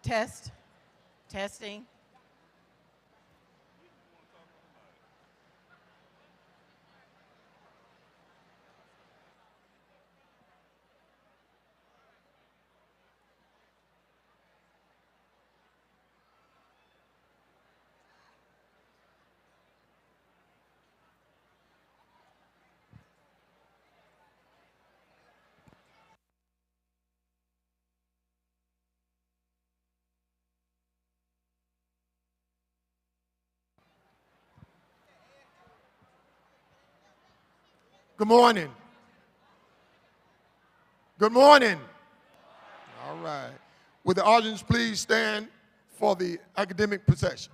Test. Testing. Good morning. Good morning. All right. Would the audience please stand for the academic procession?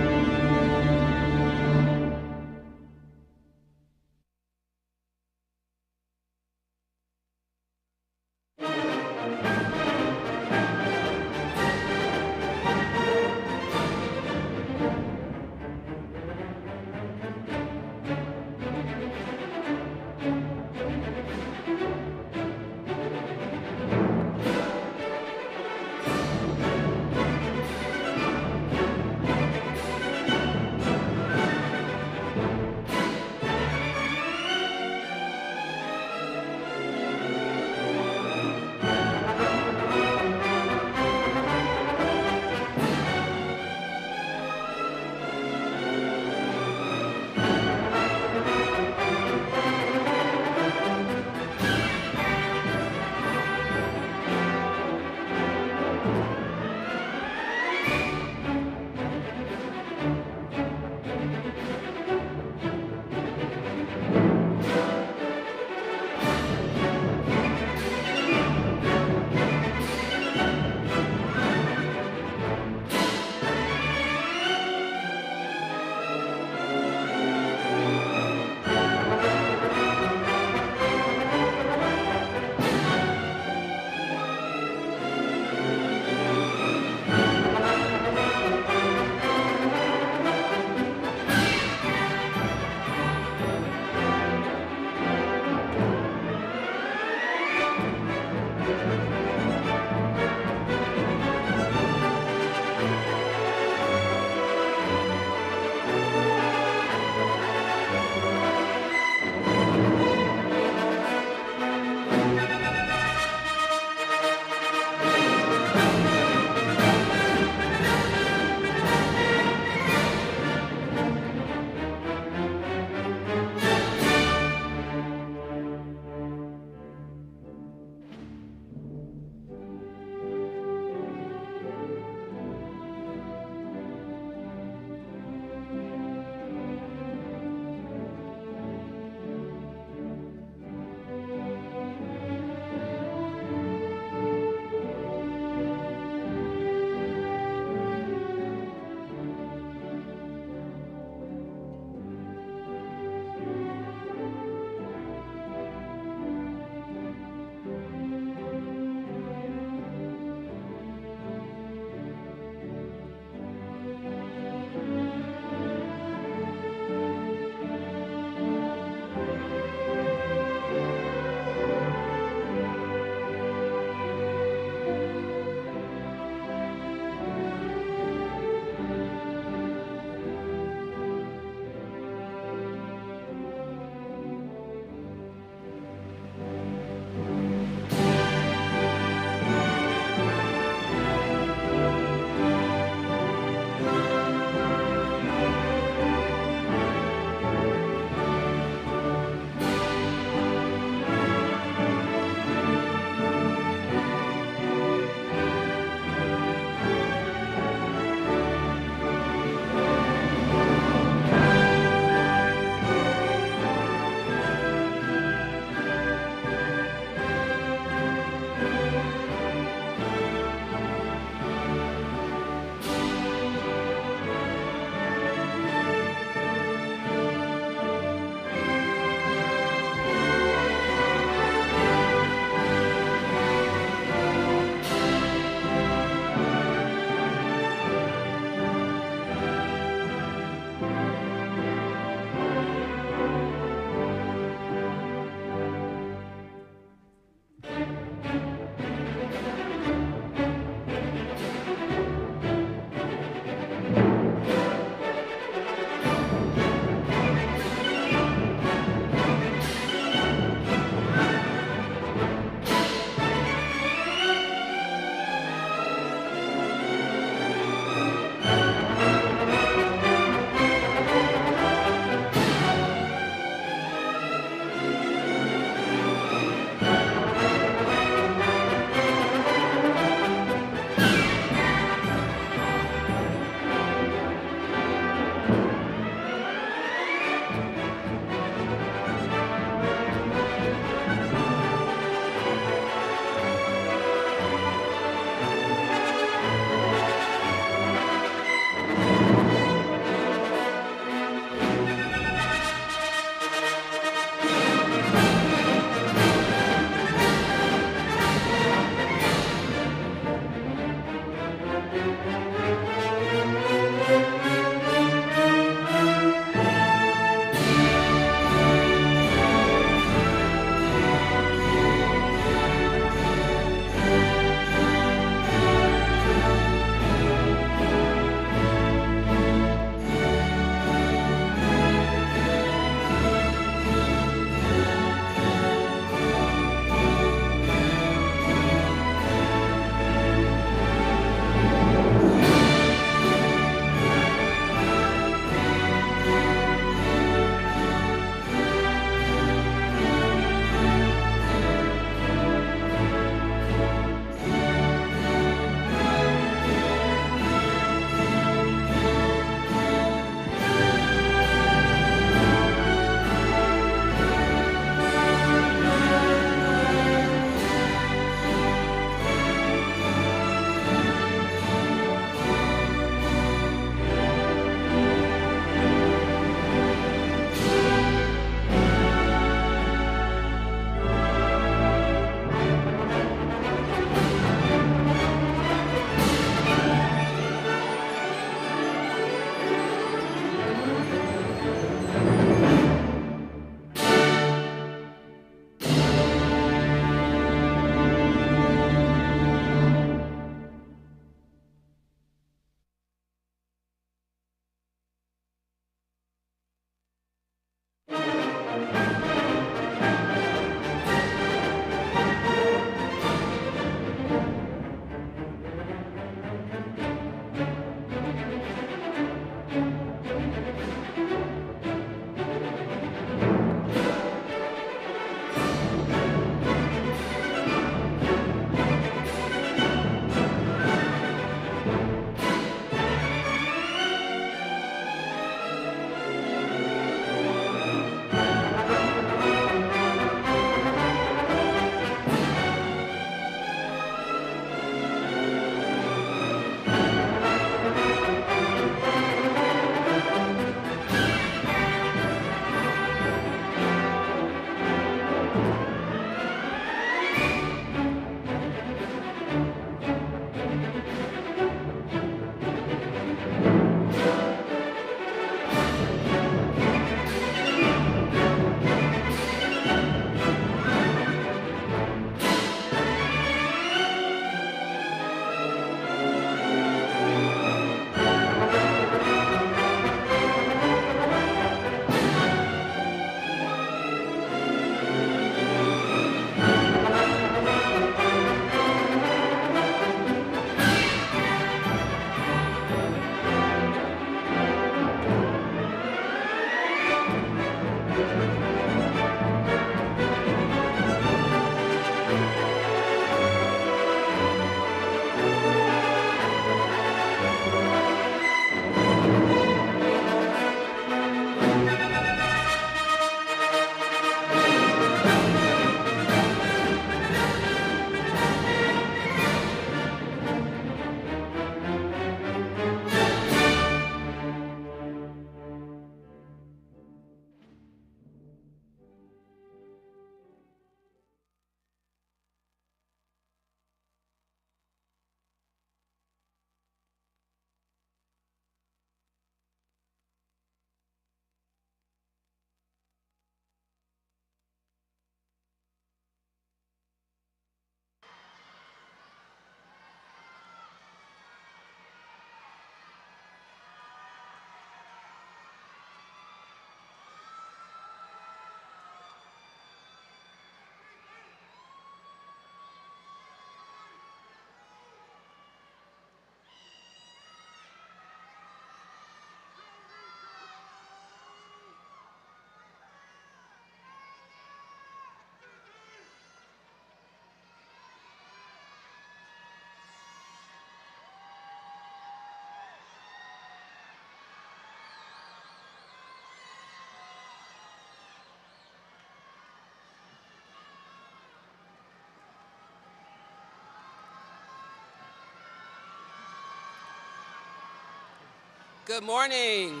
Good morning.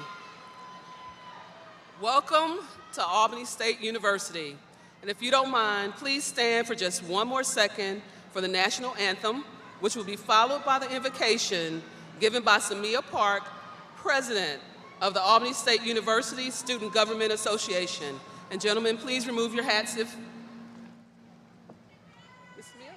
Welcome to Albany State University. And if you don't mind, please stand for just one more second for the national anthem, which will be followed by the invocation given by Samia Park, President of the Albany State University Student Government Association. And gentlemen, please remove your hats if... Ms. Samia?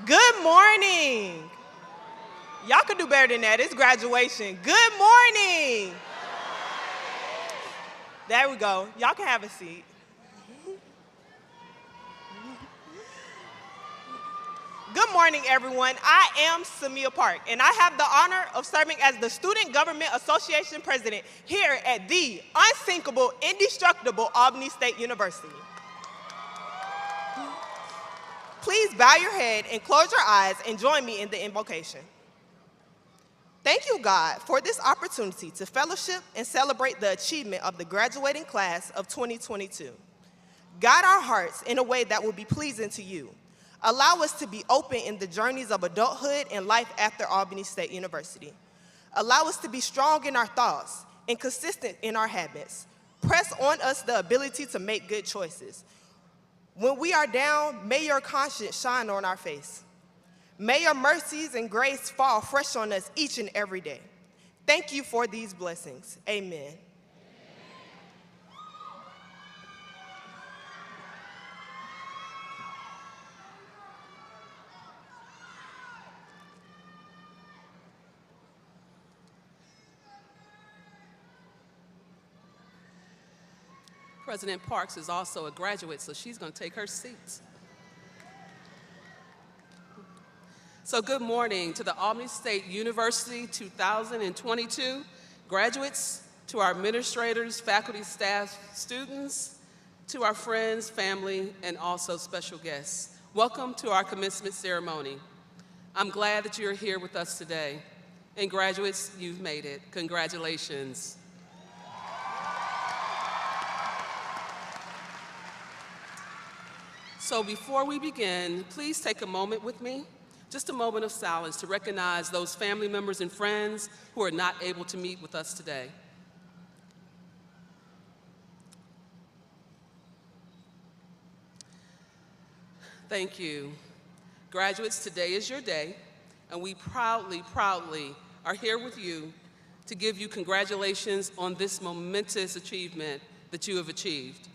Good morning. Y'all could do better than that. It's graduation. Good morning. There we go. Y'all can have a seat. Good morning, everyone. I am Samia Park, and I have the honor of serving as the Student Government Association President here at the unsinkable, indestructible Albany State University. Please bow your head and close your eyes and join me in the invocation. Thank you, God, for this opportunity to fellowship and celebrate the achievement of the graduating class of 2022. Guide our hearts in a way that will be pleasing to you. Allow us to be open in the journeys of adulthood and life after Albany State University. Allow us to be strong in our thoughts and consistent in our habits. Press on us the ability to make good choices. When we are down, may your conscience shine on our face. May your mercies and grace fall fresh on us each and every day. Thank you for these blessings. Amen. President Parks is also a graduate, so she's going to take her seat. So good morning to the Albany State University 2022 graduates, to our administrators, faculty, staff, students, to our friends, family, and also special guests. Welcome to our commencement ceremony. I'm glad that you're here with us today. And graduates, you've made it. Congratulations. So before we begin, please take a moment with me, just a moment of silence to recognize those family members and friends who are not able to meet with us today. Thank you. Graduates, today is your day, and we proudly are here with you to give you congratulations on this momentous achievement that you have achieved.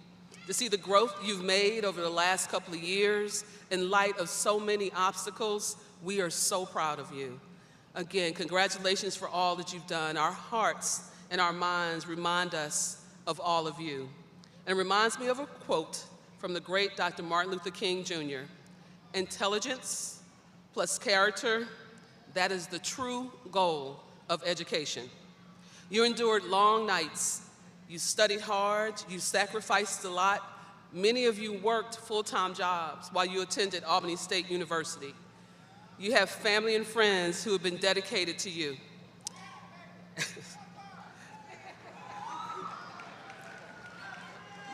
To see the growth you've made over the last couple of years in light of so many obstacles, we are so proud of you. Again, congratulations for all that you've done. Our hearts and our minds remind us of all of you. And it reminds me of a quote from the great Dr. Martin Luther King Jr. Intelligence plus character, that is the true goal of education. You endured long nights. You studied hard, you sacrificed a lot. Many of you worked full-time jobs while you attended Albany State University. You have family and friends who have been dedicated to you.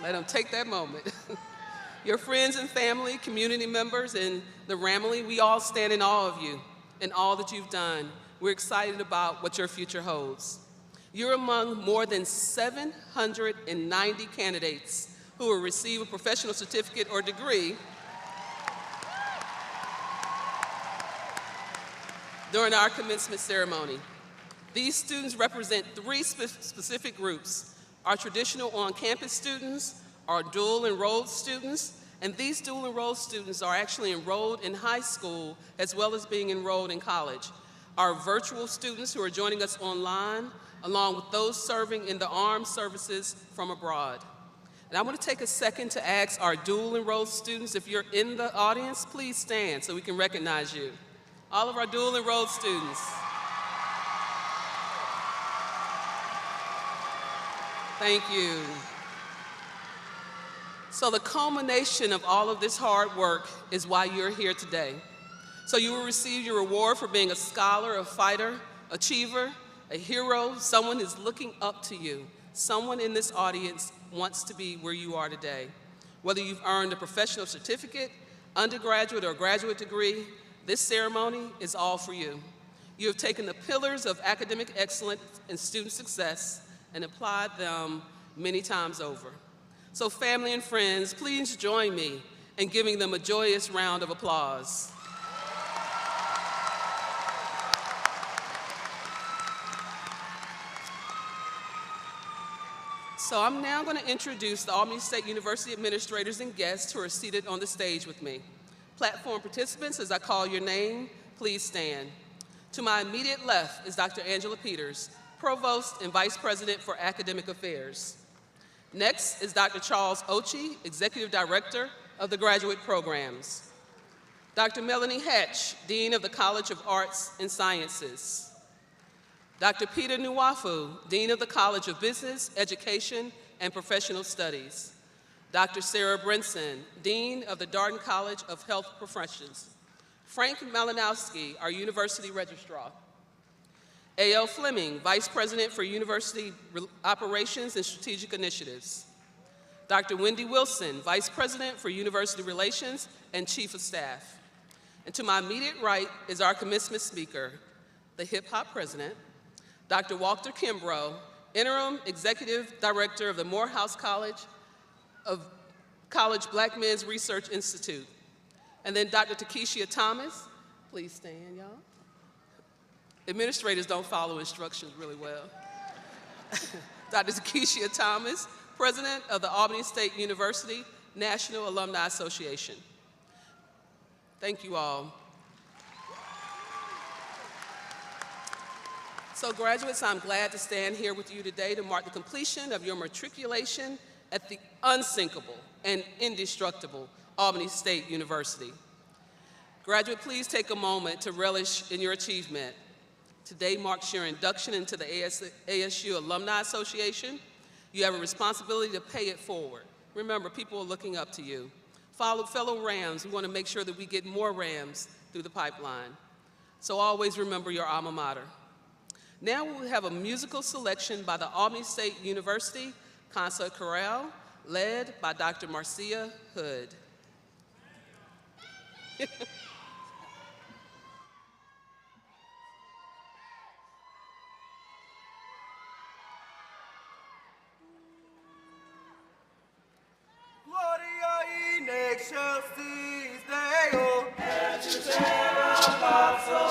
Let them take that moment. Your friends and family, community members, and the Ramily, we all stand in awe of you and all that you've done. We're excited about what your future holds. You're among more than 790 candidates who will receive a professional certificate or degree during our commencement ceremony. These students represent three specific groups: our traditional on-campus students, our dual-enrolled students, and these dual-enrolled students are actually enrolled in high school as well as being enrolled in college. Our virtual students who are joining us online, along with those serving in the armed services from abroad. And I want to take a second to ask our dual-enrolled students, if you're in the audience, please stand so we can recognize you. All of our dual-enrolled students. Thank you. So the culmination of all of this hard work is why you're here today. So you will receive your reward for being a scholar, a fighter, achiever, a hero, someone who's looking up to you. Someone in this audience wants to be where you are today. Whether you've earned a professional certificate, undergraduate or graduate degree, this ceremony is all for you. You have taken the pillars of academic excellence and student success and applied them many times over. So family and friends, please join me in giving them a joyous round of applause. So I'm now going to introduce the Albany State University administrators and guests who are seated on the stage with me. Platform participants, as I call your name, please stand. To my immediate left is Dr. Angela Peters, Provost and Vice President for Academic Affairs. Next is Dr. Charles Ochi, Executive Director of the Graduate Programs. Dr. Melanie Hatch, Dean of the College of Arts and Sciences. Dr. Peter Nwafu, Dean of the College of Business, Education, and Professional Studies. Dr. Sarah Brinson, Dean of the Darden College of Health Professions. Frank Malinowski, our University Registrar. A.L. Fleming, Vice President for University Operations and Strategic Initiatives. Dr. Wendy Wilson, Vice President for University Relations and Chief of Staff. And to my immediate right is our commencement speaker, the hip hop president, Dr. Walter Kimbrough, Interim Executive Director of the Morehouse College Black Men's Research Institute. And then Dr. Takeshia Thomas, please stand, y'all. Administrators don't follow instructions really well. Dr. Takeshia Thomas, President of the Albany State University National Alumni Association. Thank you all. So graduates, I'm glad to stand here with you today to mark the completion of your matriculation at the unsinkable and indestructible Albany State University. Graduate, please take a moment to relish in your achievement. Today marks your induction into the ASU Alumni Association. You have a responsibility to pay it forward. Remember, people are looking up to you. Fellow Rams, we want to make sure that we get more Rams through the pipeline. So always remember your alma mater. Now we'll have a musical selection by the Albany State University Concert Chorale, led by Dr. Marcia Hood. Gloria in excelsis Deo, et cetera pazzo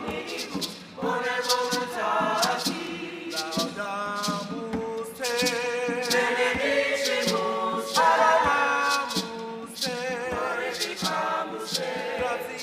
minibus, bone voluntatis, laudamus te, benedicimus, alabamus te, glorificamus te, gratias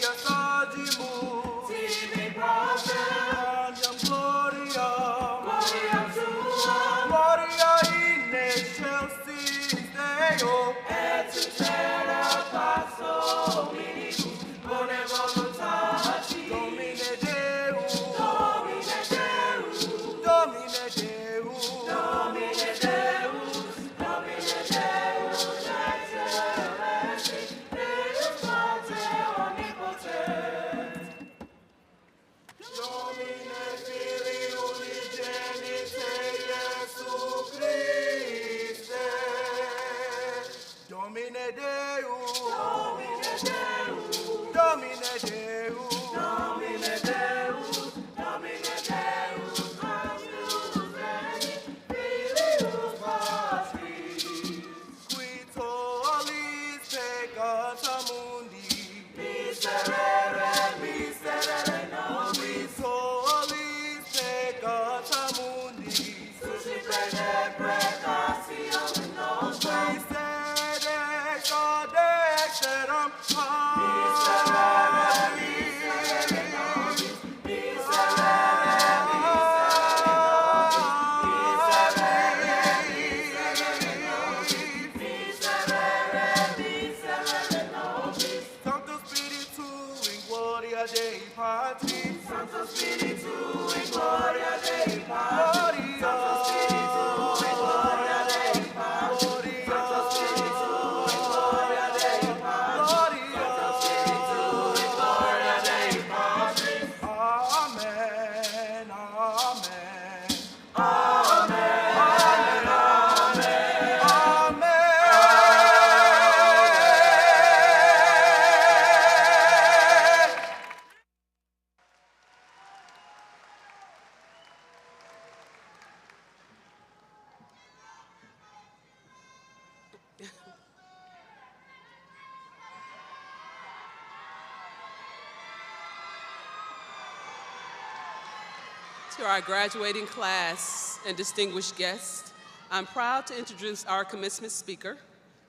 To our graduating class and distinguished guests, I'm proud to introduce our commencement speaker,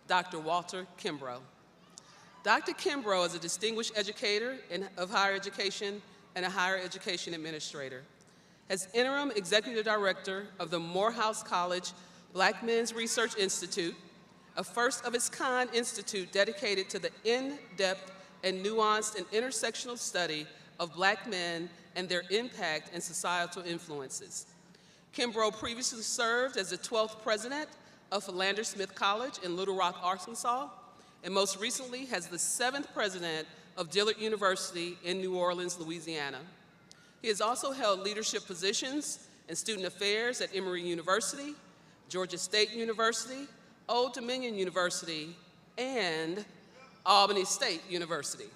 Dr. Walter Kimbrough. Dr. Kimbrough is a distinguished educator of higher education and a higher education administrator. As interim executive director of the Morehouse College Black Men's Research Institute, a first-of-its-kind institute dedicated to the in-depth and nuanced and intersectional study of Black men and their impact and societal influences. Kimbrough previously served as the 12th president of Philander Smith College in Little Rock, Arkansas, and most recently has the 7th president of Dillard University in New Orleans, Louisiana. He has also held leadership positions in student affairs at Emory University, Georgia State University, Old Dominion University, and Albany State University.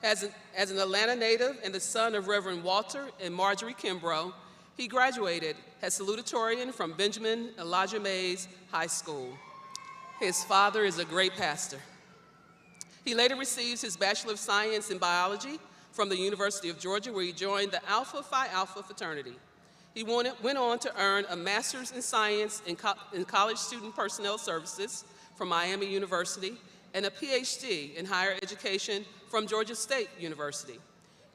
As an Atlanta native and the son of Reverend Walter and Marjorie Kimbrough, he graduated as salutatorian from Benjamin Elijah Mays High School. His father is a great pastor. He later received his Bachelor of Science in Biology from the University of Georgia, where he joined the Alpha Phi Alpha fraternity. He went on to earn a Master's in Science in College Student Personnel Services from Miami University and a PhD in Higher Education from Georgia State University.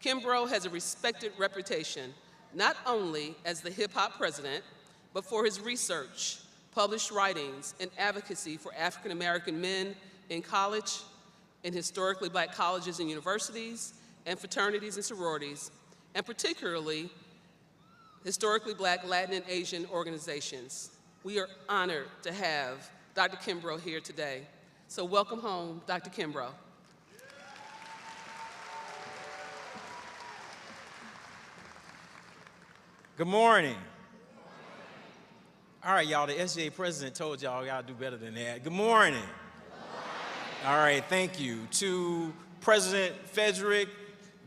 Kimbrough has a respected reputation, not only as the hip-hop president, but for his research, published writings, and advocacy for African-American men in college, in historically Black colleges and universities, and fraternities and sororities, and particularly historically Black, Latin, and Asian organizations. We are honored to have Dr. Kimbrough here today. So welcome home, Dr. Kimbrough. Good morning. All right, y'all, the SGA president told y'all gotta do better than that. Good morning. All right, thank you. To President Frederick,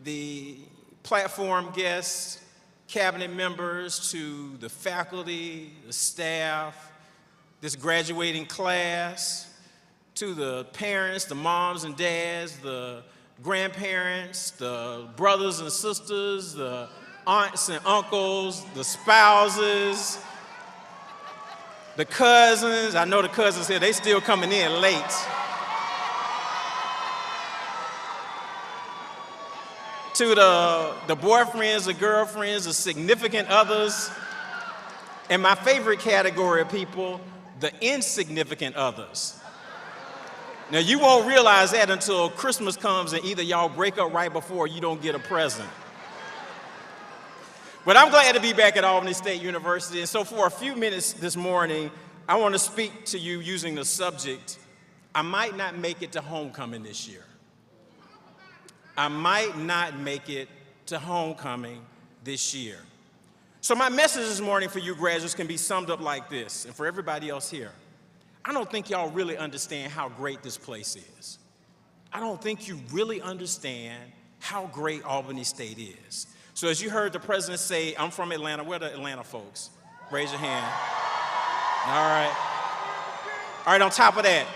the platform guests, cabinet members, to the faculty, the staff, this graduating class, to the parents, the moms and dads, the grandparents, the brothers and sisters, the aunts and uncles, the spouses, the cousins. I know the cousins here, they still coming in late. To the boyfriends, the girlfriends, the significant others, and my favorite category of people, the insignificant others. Now, you won't realize that until Christmas comes and either y'all break up right before or you don't get a present. But I'm glad to be back at Albany State University, and so for a few minutes this morning, I want to speak to you using the subject, I might not make it to homecoming this year. I might not make it to homecoming this year. So my message this morning for you graduates can be summed up like this, and for everybody else here. I don't think y'all really understand how great this place is. I don't think you really understand how great Albany State is. So as you heard the president say, I'm from Atlanta. Where are the Atlanta folks? Raise your hand. All right. All right, on top of that,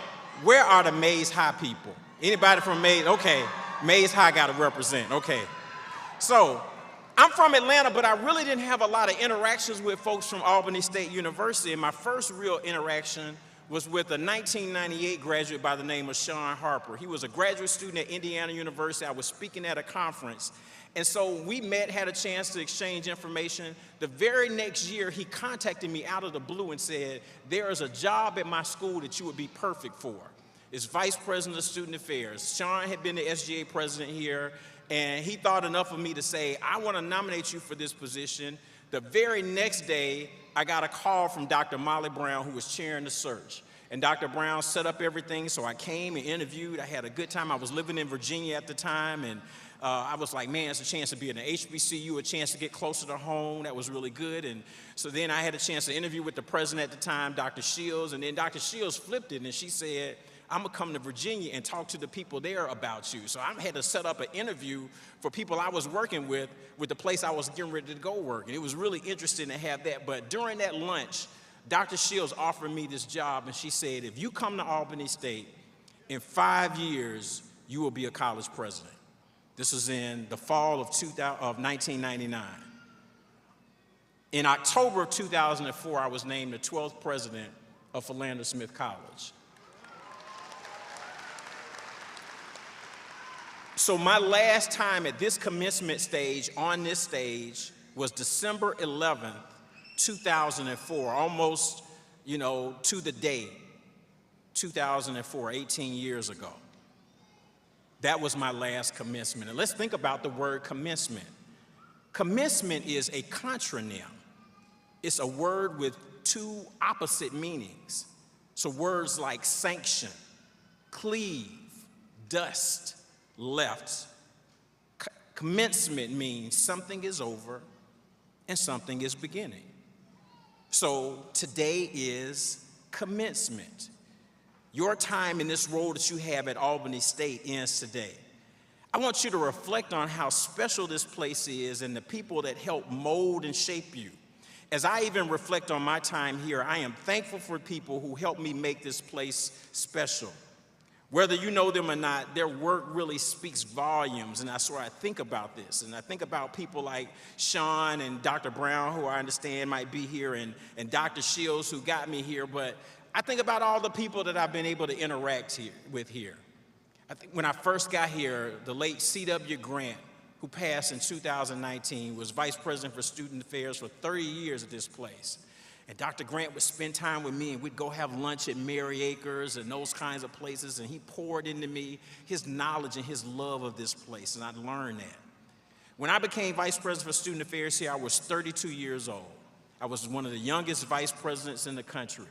where are the Mays High people? Anybody from Mays? Okay, Mays High got to represent, okay. So, I'm from Atlanta, but I really didn't have a lot of interactions with folks from Albany State University, and my first real interaction was with a 1998 graduate by the name of Sean Harper. He was a graduate student at Indiana University. I was speaking at a conference. And so we met, had a chance to exchange information. The very next year, he contacted me out of the blue and said, there is a job at my school that you would be perfect for. It's Vice President of Student Affairs. Sean had been the SGA president here, And he thought enough of me to say, I want to nominate you for this position. The very next day, I got a call from Dr. Molly Brown, who was chairing the search. And Dr. Brown set up everything, so I came and interviewed. I had a good time. I was living in Virginia at the time, and I was like, man, it's a chance to be in the HBCU, a chance to get closer to home. That was really good. And so then I had a chance to interview with the president at the time, Dr. Shields, and then Dr. Shields flipped it, and she said, I'm gonna come to Virginia and talk to the people there about you. So I had to set up an interview for people I was working with the place I was getting ready to go work. And it was really interesting to have that. But during that lunch, Dr. Shields offered me this job, and she said, if you come to Albany State, in 5 years, you will be a college president. This was in the fall of 1999. In October of 2004, I was named the 12th president of Philander Smith College. So my last time at this commencement stage, on this stage, was December 11th, 2004, almost, to the day, 2004, 18 years ago. That was my last commencement. And let's think about the word commencement. Commencement is a contronym. It's a word with two opposite meanings. So words like sanction, cleave, dust, left. Commencement means something is over and something is beginning. So today is commencement. Your time in this role that you have at Albany State ends today. I want you to reflect on how special this place is and the people that help mold and shape you. As I even reflect on my time here, I am thankful for people who helped me make this place special. Whether you know them or not, their work really speaks volumes, and that's where I think about this. And I think about people like Sean and Dr. Brown, who I understand might be here, and Dr. Shields, who got me here, but I think about all the people that I've been able to interact with here. I think when I first got here, the late C.W. Grant, who passed in 2019, was Vice President for Student Affairs for 30 years at this place. And Dr. Grant would spend time with me, and we'd go have lunch at Mary Acres and those kinds of places, and he poured into me his knowledge and his love of this place, and I learned that. When I became Vice President for Student Affairs here, I was 32 years old. I was one of the youngest vice presidents in the country.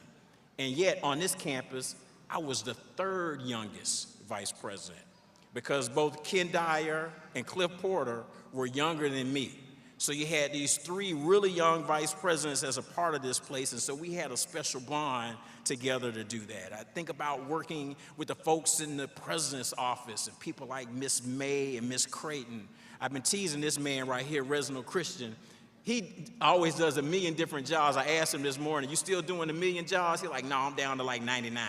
And yet, on this campus, I was the third youngest vice president, because both Ken Dyer and Cliff Porter were younger than me. So you had these three really young vice presidents as a part of this place, and so we had a special bond together to do that. I think about working with the folks in the president's office and people like Miss May and Miss Creighton. I've been teasing this man right here, Reginald Christian. He always does a million different jobs. I asked him this morning, you still doing a million jobs? He's like, no, I'm down to like 99.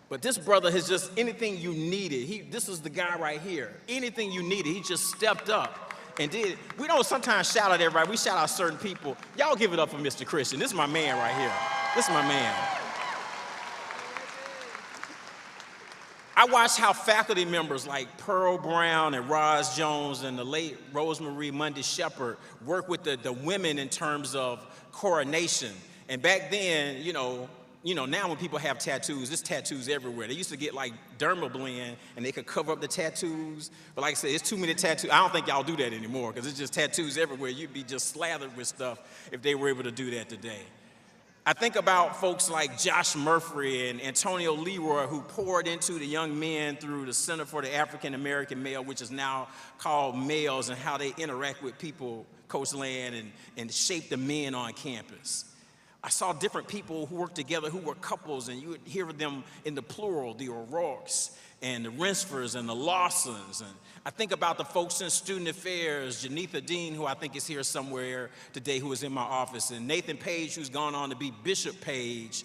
But this brother has just, anything you needed, this is the guy right here. Anything you needed, he just stepped up and did it. We don't sometimes shout at everybody. We shout out certain people. Y'all give it up for Mr. Christian. This is my man right here. This is my man. I watched how faculty members like Pearl Brown and Roz Jones and the late Rosemarie Mundy Shepard work with the women in terms of coronation. And back then, now when people have tattoos, there's tattoos everywhere. They used to get like Dermablend and they could cover up the tattoos. But like I said, it's too many tattoos. I don't think y'all do that anymore because it's just tattoos everywhere. You'd be just slathered with stuff if they were able to do that today. I think about folks like Josh Murphy and Antonio Leroy, who poured into the young men through the Center for the African American Male, which is now called Males, and how they interact with people, Coach Land, and shape the men on campus. I saw different people who worked together who were couples, and you would hear them in the plural, the O'Rourkes and the Rinsfors and the Lawsons. And I think about the folks in Student Affairs, Janitha Dean, who I think is here somewhere today, who is in my office, and Nathan Page, who's gone on to be Bishop Page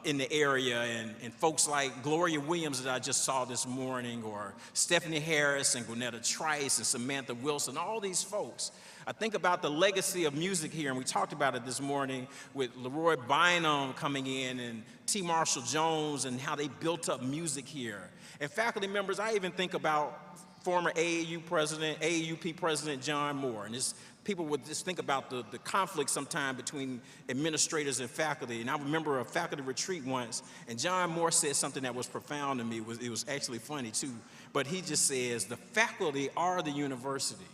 in the area, and folks like Gloria Williams that I just saw this morning, or Stephanie Harris and Gwinnetta Trice and Samantha Wilson, all these folks. I think about the legacy of music here, and we talked about it this morning with Leroy Bynum coming in and T. Marshall Jones and how they built up music here. And faculty members, I even think about former AAUP President John Moore. And people would just think about the conflict sometime between administrators and faculty. And I remember a faculty retreat once, and John Moore said something that was profound to me. It was actually funny too. But he just says, the faculty are the university.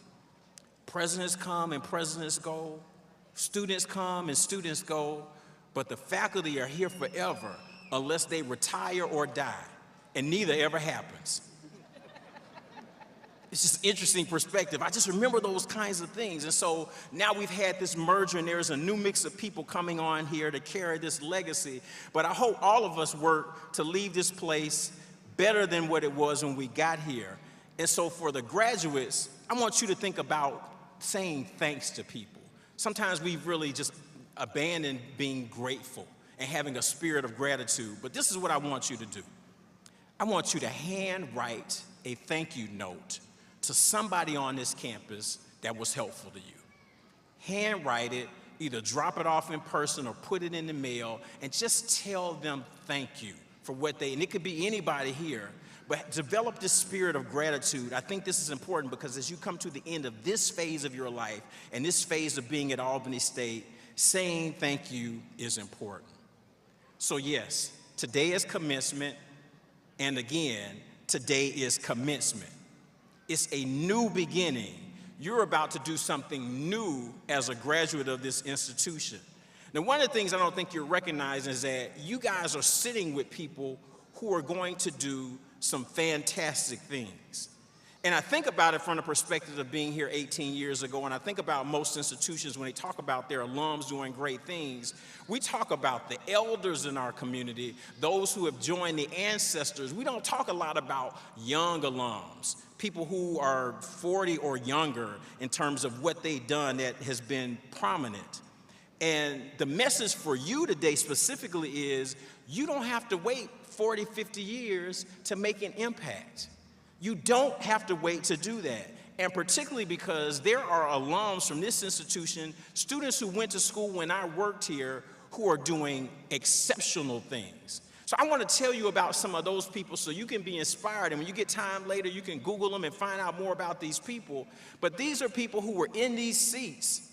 Presidents come and presidents go. Students come and students go. But the faculty are here forever unless they retire or die. And neither ever happens. It's just interesting perspective. I just remember those kinds of things. And so now we've had this merger and there's a new mix of people coming on here to carry this legacy. But I hope all of us work to leave this place better than what it was when we got here. And so for the graduates, I want you to think about saying thanks to people. Sometimes we've really just abandoned being grateful and having a spirit of gratitude. But this is what I want you to do. I want you to handwrite a thank you note to somebody on this campus that was helpful to you. Handwrite it, either drop it off in person or put it in the mail, and just tell them thank you for what and it could be anybody here, but develop this spirit of gratitude. I think this is important because as you come to the end of this phase of your life and this phase of being at Albany State, saying thank you is important. So yes, today is commencement, and again, today is commencement. It's a new beginning. You're about to do something new as a graduate of this institution. Now, one of the things I don't think you're recognizing is that you guys are sitting with people who are going to do some fantastic things. And I think about it from the perspective of being here 18 years ago, and I think about most institutions when they talk about their alums doing great things. We talk about the elders in our community, those who have joined the ancestors. We don't talk a lot about young alums, people who are 40 or younger in terms of what they've done that has been prominent. And the message for you today specifically is you don't have to wait 40, 50 years to make an impact. You don't have to wait to do that. And particularly because there are alums from this institution, students who went to school when I worked here, who are doing exceptional things. So I want to tell you about some of those people so you can be inspired. And when you get time later, you can Google them and find out more about these people. But these are people who were in these seats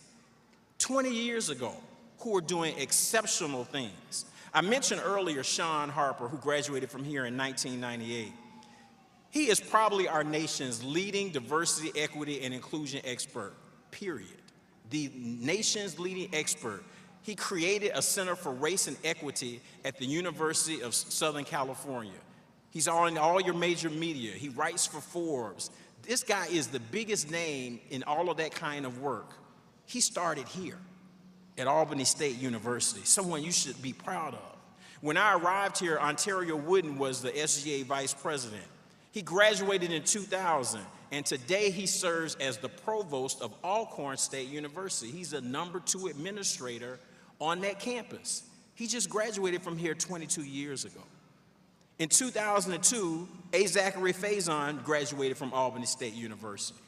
20 years ago who were doing exceptional things. I mentioned earlier Sean Harper, who graduated from here in 1998. He is probably our nation's leading diversity, equity, and inclusion expert, period. The nation's leading expert. He created a Center for Race and Equity at the University of Southern California. He's on all your major media. He writes for Forbes. This guy is the biggest name in all of that kind of work. He started here at Albany State University, someone you should be proud of. When I arrived here, Ontario Wooden was the SGA vice president. He graduated in 2000, and today he serves as the provost of Alcorn State University. He's the #2 administrator on that campus. He just graduated from here 22 years ago. In 2002, A. Zachary Faison graduated from Albany State University,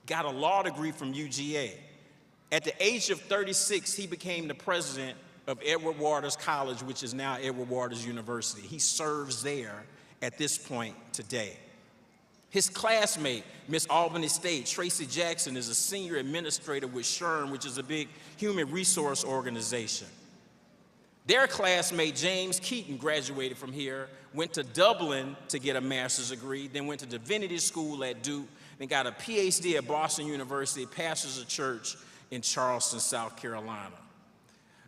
got a law degree from UGA. At the age of 36, he became the president of Edward Waters College, which is now Edward Waters University. He serves there at this point today. His classmate, Miss Albany State, Tracy Jackson, is a senior administrator with SHRM, which is a big human resource organization. Their classmate, James Keaton, graduated from here, went to Dublin to get a master's degree, then went to Divinity School at Duke, then got a PhD at Boston University, pastors a church in Charleston, South Carolina.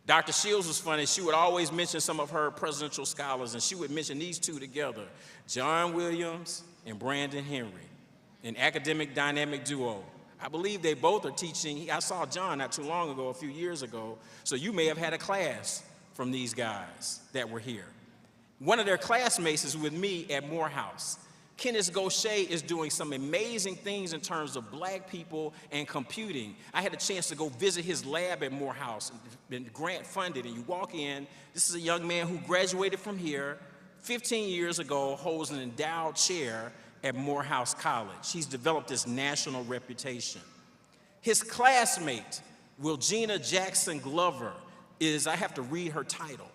Dr. Shields was funny. She would always mention some of her presidential scholars, and she would mention these two together, John Williams and Brandon Henry, an academic dynamic duo. I believe they both are teaching. I saw John not too long ago, a few years ago, so you may have had a class from these guys that were here. One of their classmates is with me at Morehouse. Kenneth Gaucher is doing some amazing things in terms of black people and computing. I had a chance to go visit his lab at Morehouse, been grant funded, and you walk in, this is a young man who graduated from here 15 years ago, holds an endowed chair at Morehouse College. He's developed this national reputation. His classmate, Wilgina Jackson Glover, is, I have to read her title,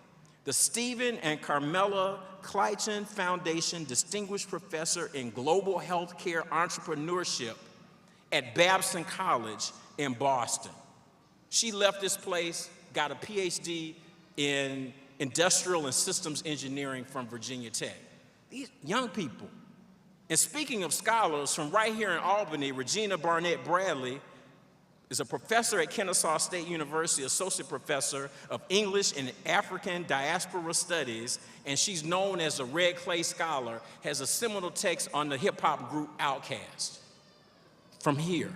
the Stephen and Carmela Clyton Foundation Distinguished Professor in Global Healthcare Entrepreneurship at Babson College in Boston. She left this place, got a PhD in industrial and systems engineering from Virginia Tech. These young people. And speaking of scholars, from right here in Albany, Regina Barnett Bradley is a professor at Kennesaw State University, associate professor of English and African Diaspora Studies, and she's known as a Red Clay Scholar, has a seminal text on the hip-hop group Outkast. From here,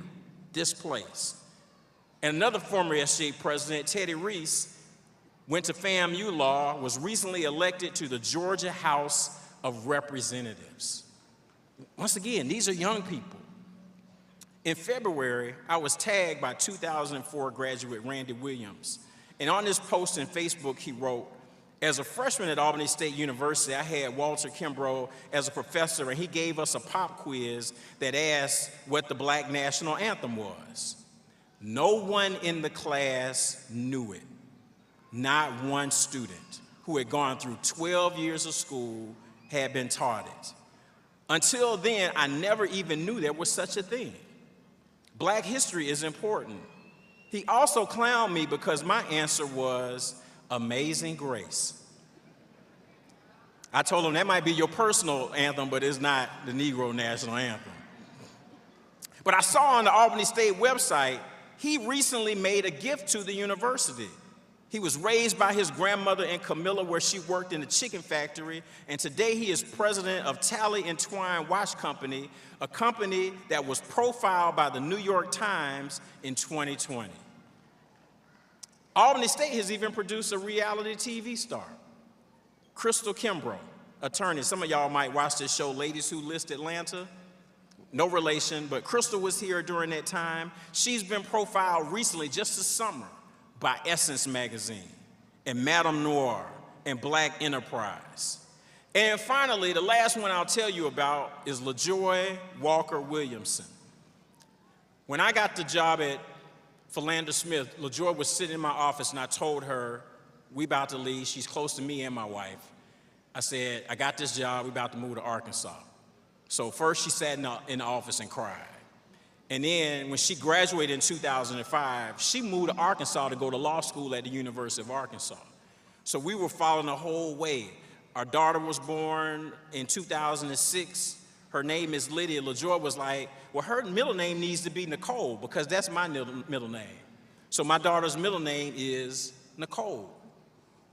this place. And another former SJ president, Teddy Reese, went to FAMU Law, was recently elected to the Georgia House of Representatives. Once again, these are young people. In February, I was tagged by 2004 graduate Randy Williams. And on this post on Facebook, he wrote, as a freshman at Albany State University, I had Walter Kimbrough as a professor, and he gave us a pop quiz that asked what the Black National Anthem was. No one in the class knew it. Not one student who had gone through 12 years of school had been taught it. Until then, I never even knew there was such a thing. Black history is important. He also clowned me because my answer was Amazing Grace. I told him that might be your personal anthem, but it's not the Negro National Anthem. But I saw on the Albany State website, he recently made a gift to the university. He was raised by his grandmother in Camilla, where she worked in the chicken factory, and today he is president of Tally and Twine Watch Company, a company that was profiled by the New York Times in 2020. Albany State has even produced a reality TV star, Crystal Kimbrough, attorney. Some of y'all might watch this show, Ladies Who List Atlanta. No relation, but Crystal was here during that time. She's been profiled recently, just this summer, by Essence Magazine and Madame Noir and Black Enterprise. And finally, the last one I'll tell you about is LaJoy Walker Williamson. When I got the job at Philander Smith, LaJoy was sitting in my office and I told her, we about to leave. She's close to me and my wife. I said, I got this job, we about to move to Arkansas. So first she sat in the office and cried. And then when she graduated in 2005, she moved to Arkansas to go to law school at the University of Arkansas. So we were following the whole way. Our daughter was born in 2006. Her name is Lydia. LaJoy was like, well, her middle name needs to be Nicole because that's my middle name. So my daughter's middle name is Nicole.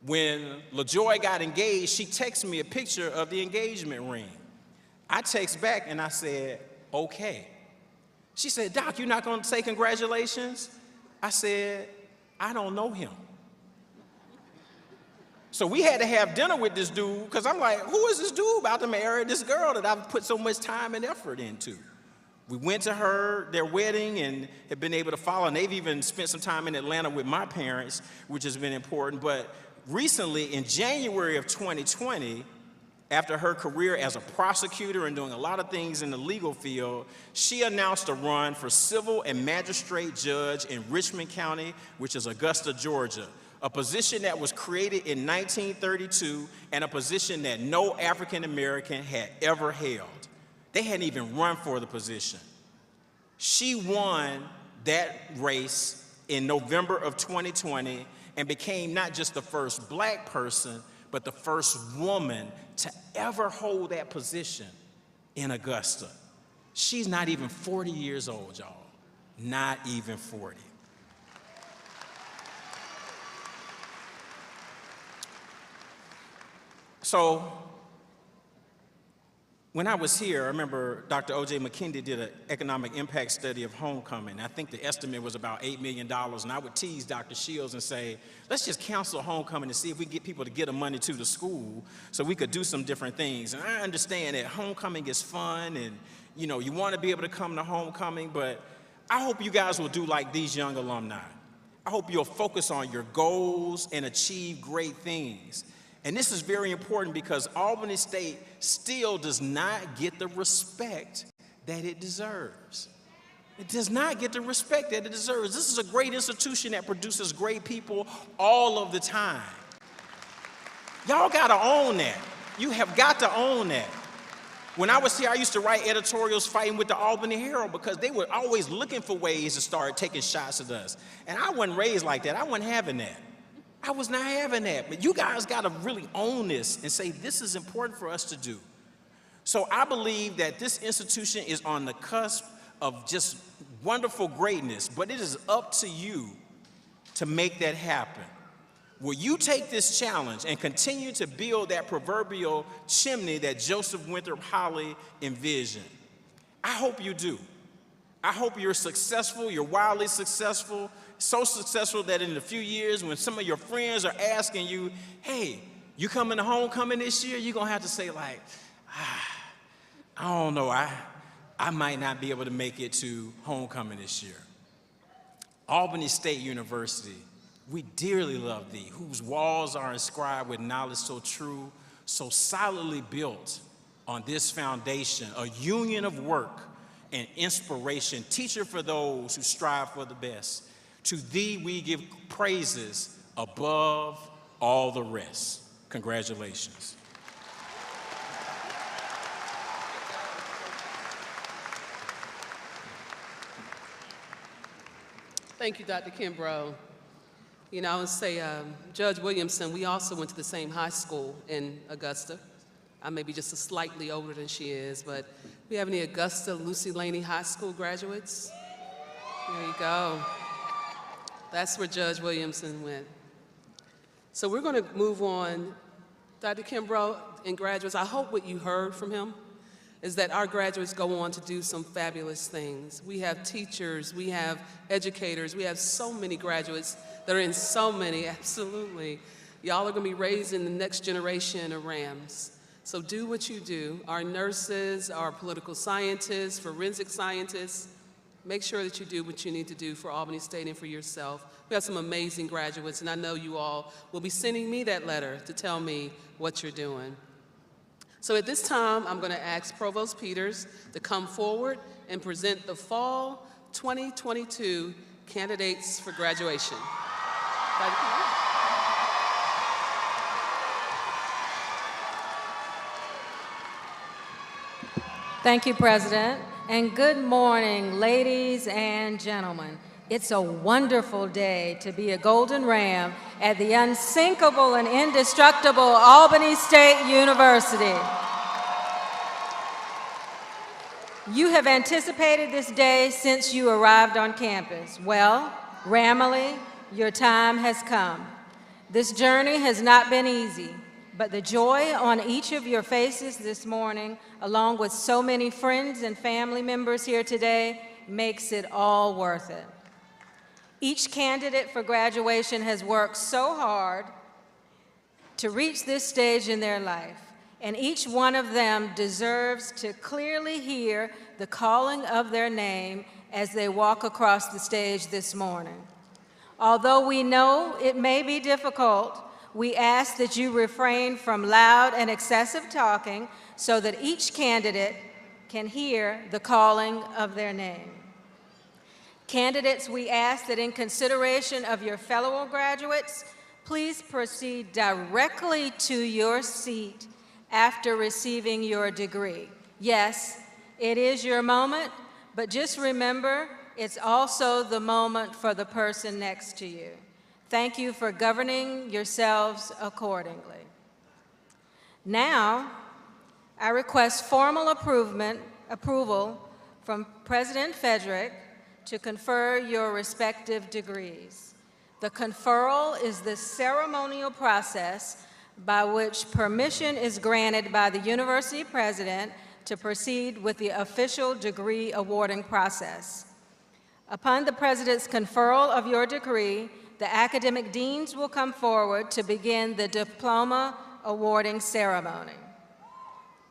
When LaJoy got engaged, she texted me a picture of the engagement ring. I text back and I said, okay. She said, Doc, you're not going to say congratulations? I said, I don't know him. So we had to have dinner with this dude because I'm like, who is this dude about to marry this girl that I've put so much time and effort into? We went to their wedding and have been able to follow, and they've even spent some time in Atlanta with my parents, which has been important. But recently, in January of 2020, after her career as a prosecutor and doing a lot of things in the legal field, she announced a run for civil and magistrate judge in Richmond County, which is Augusta, Georgia, a position that was created in 1932 and a position that no African American had ever held. They hadn't even run for the position. She won that race in November of 2020 and became not just the first Black person, but the first woman to ever hold that position in Augusta. She's not even 40 years old, y'all. Not even 40. So when I was here, I remember Dr. O.J. McKindy did an economic impact study of homecoming. I think the estimate was about $8 million, and I would tease Dr. Shields and say, let's just cancel homecoming and see if we can get people to get the money to the school so we could do some different things. And I understand that homecoming is fun and, you know, you want to be able to come to homecoming, but I hope you guys will do like these young alumni. I hope you'll focus on your goals and achieve great things. And this is very important because Albany State still does not get the respect that it deserves. It does not get the respect that it deserves. This is a great institution that produces great people all of the time. Y'all gotta own that. You have got to own that. When I was here, I used to write editorials fighting with the Albany Herald because they were always looking for ways to start taking shots at us. And I wasn't raised like that. I wasn't having that. I was not having that. But you guys got to really own this and say, this is important for us to do. So I believe that this institution is on the cusp of just wonderful greatness, but it is up to you to make that happen. Will you take this challenge and continue to build that proverbial chimney that Joseph Winthrop Holley envisioned? I hope you do. I hope you're successful, you're wildly successful, so successful that in a few years when some of your friends are asking you, hey, you coming to homecoming this year? You're going to have to say like, I don't know, I might not be able to make it to homecoming this year. Albany State University, we dearly love thee, whose walls are inscribed with knowledge so true, so solidly built on this foundation, a union of work and inspiration, teacher for those who strive for the best. To thee we give praises above all the rest. Congratulations. Thank you, Dr. Kimbrough. You know, I would say Judge Williamson, we also went to the same high school in Augusta. I may be just a slightly older than she is, but we have any Augusta Lucy Laney High School graduates? There you go. That's where Judge Williamson went. So we're going to move on. Dr. Kimbrough and graduates, I hope what you heard from him is that our graduates go on to do some fabulous things. We have teachers, we have educators, we have so many graduates that are in so many, absolutely. Y'all are gonna be raising the next generation of Rams. So do what you do. Our nurses, our political scientists, forensic scientists, make sure that you do what you need to do for Albany State and for yourself. We have some amazing graduates, and I know you all will be sending me that letter to tell me what you're doing. So at this time, I'm going to ask Provost Peters to come forward and present the Fall 2022 candidates for graduation. Dr. Peters? Thank you, President, and good morning, ladies and gentlemen. It's a wonderful day to be a Golden Ram at the unsinkable and indestructible Albany State University. You have anticipated this day since you arrived on campus. Well, Ramily, your time has come. This journey has not been easy, but the joy on each of your faces this morning, along with so many friends and family members here today, makes it all worth it. Each candidate for graduation has worked so hard to reach this stage in their life, and each one of them deserves to clearly hear the calling of their name as they walk across the stage this morning. Although we know it may be difficult, we ask that you refrain from loud and excessive talking so that each candidate can hear the calling of their name. Candidates, we ask that in consideration of your fellow graduates, please proceed directly to your seat after receiving your degree. Yes, it is your moment, but just remember, it's also the moment for the person next to you. Thank you for governing yourselves accordingly. Now, I request formal approval from President Frederick to confer your respective degrees. The conferral is the ceremonial process by which permission is granted by the university president to proceed with the official degree awarding process. Upon the president's conferral of your degree, the academic deans will come forward to begin the diploma awarding ceremony.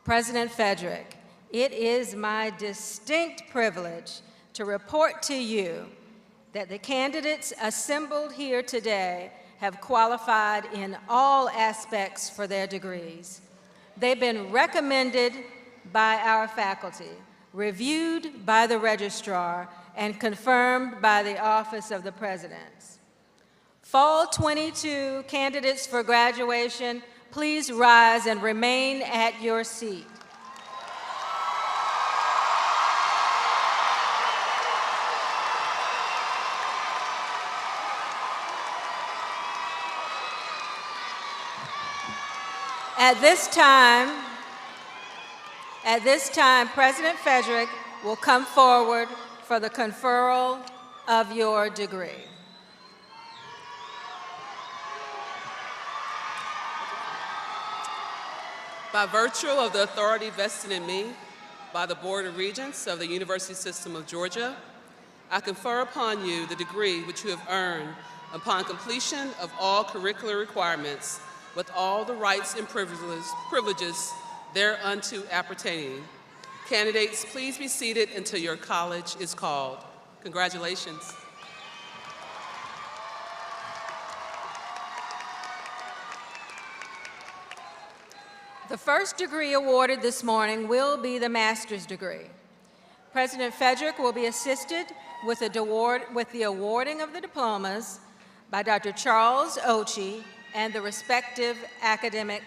President Frederick, it is my distinct privilege to report to you that the candidates assembled here today have qualified in all aspects for their degrees. They've been recommended by our faculty, reviewed by the registrar, and confirmed by the Office of the President. Fall 22 candidates for graduation please rise and remain at your seat. At this time, President Frederick will come forward for the conferral of your degree. By virtue of the authority vested in me by the Board of Regents of the University System of Georgia, I confer upon you the degree which you have earned upon completion of all curricular requirements with all the rights and privileges thereunto appertaining. Candidates, please be seated until your college is called. Congratulations. The first degree awarded this morning will be the master's degree. President Frederick will be assisted with the awarding of the diplomas by Dr. Charles Ochi and the respective academic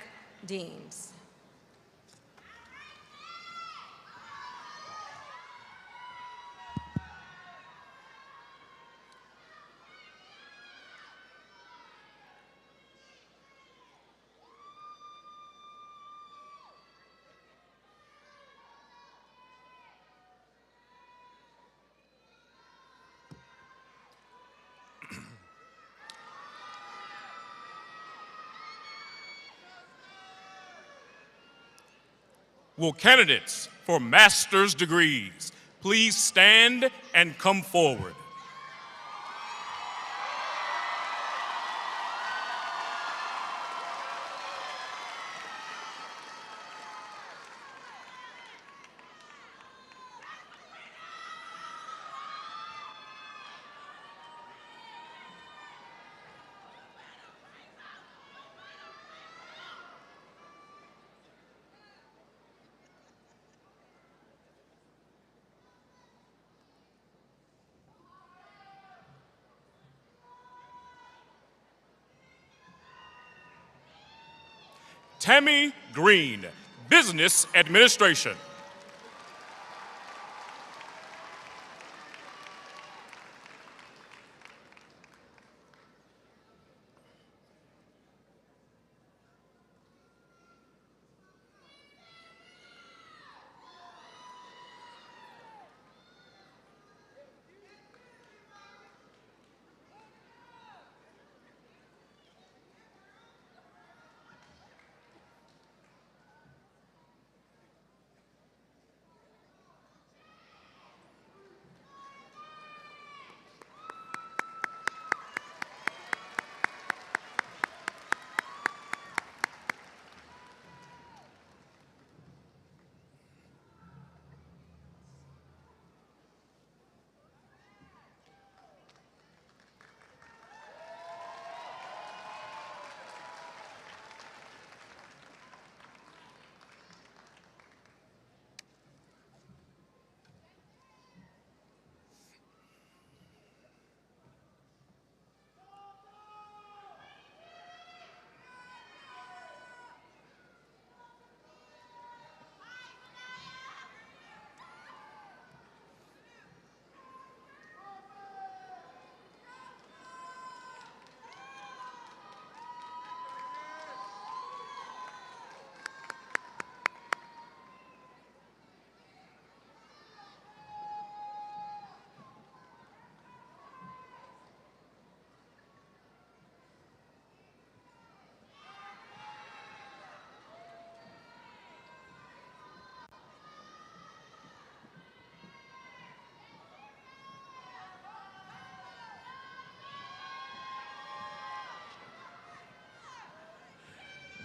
deans. Will candidates for master's degrees please stand and come forward? Tammy Green, Business Administration.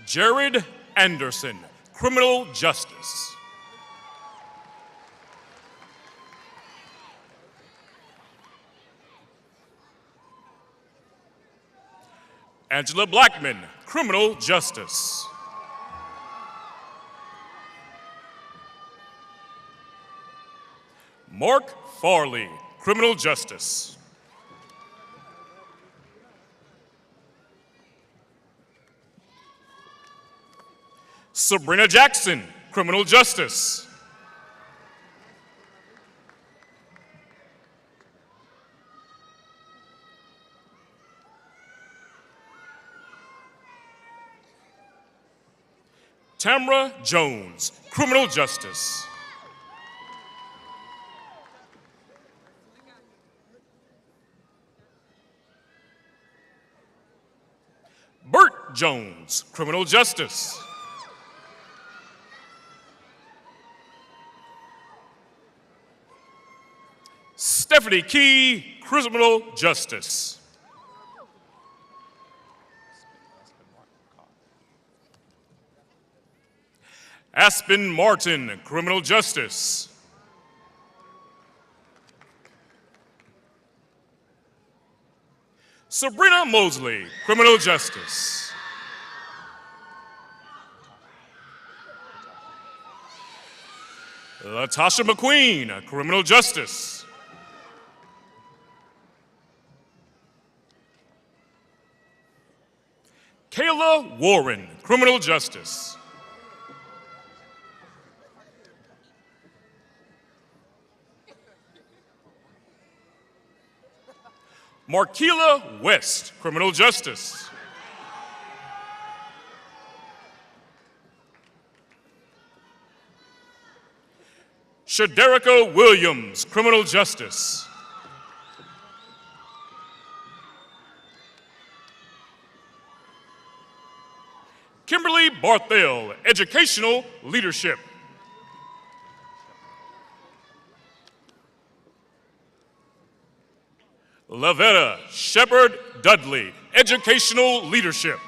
Jared Anderson, Criminal Justice. Angela Blackman, Criminal Justice. Mark Farley, Criminal Justice. Sabrina Jackson, Criminal Justice. Tamra Jones, Criminal Justice. Bert Jones, Criminal Justice. Stephanie Key, Criminal Justice. Aspen Martin, Criminal Justice. Sabrina Mosley, Criminal Justice. Latasha McQueen, Criminal Justice. Kayla Warren, Criminal Justice. Markeela West, Criminal Justice. Shaderica Williams, Criminal Justice. Kimberly Barthel, Educational Leadership. Lavetta Shepard Dudley, Educational Leadership.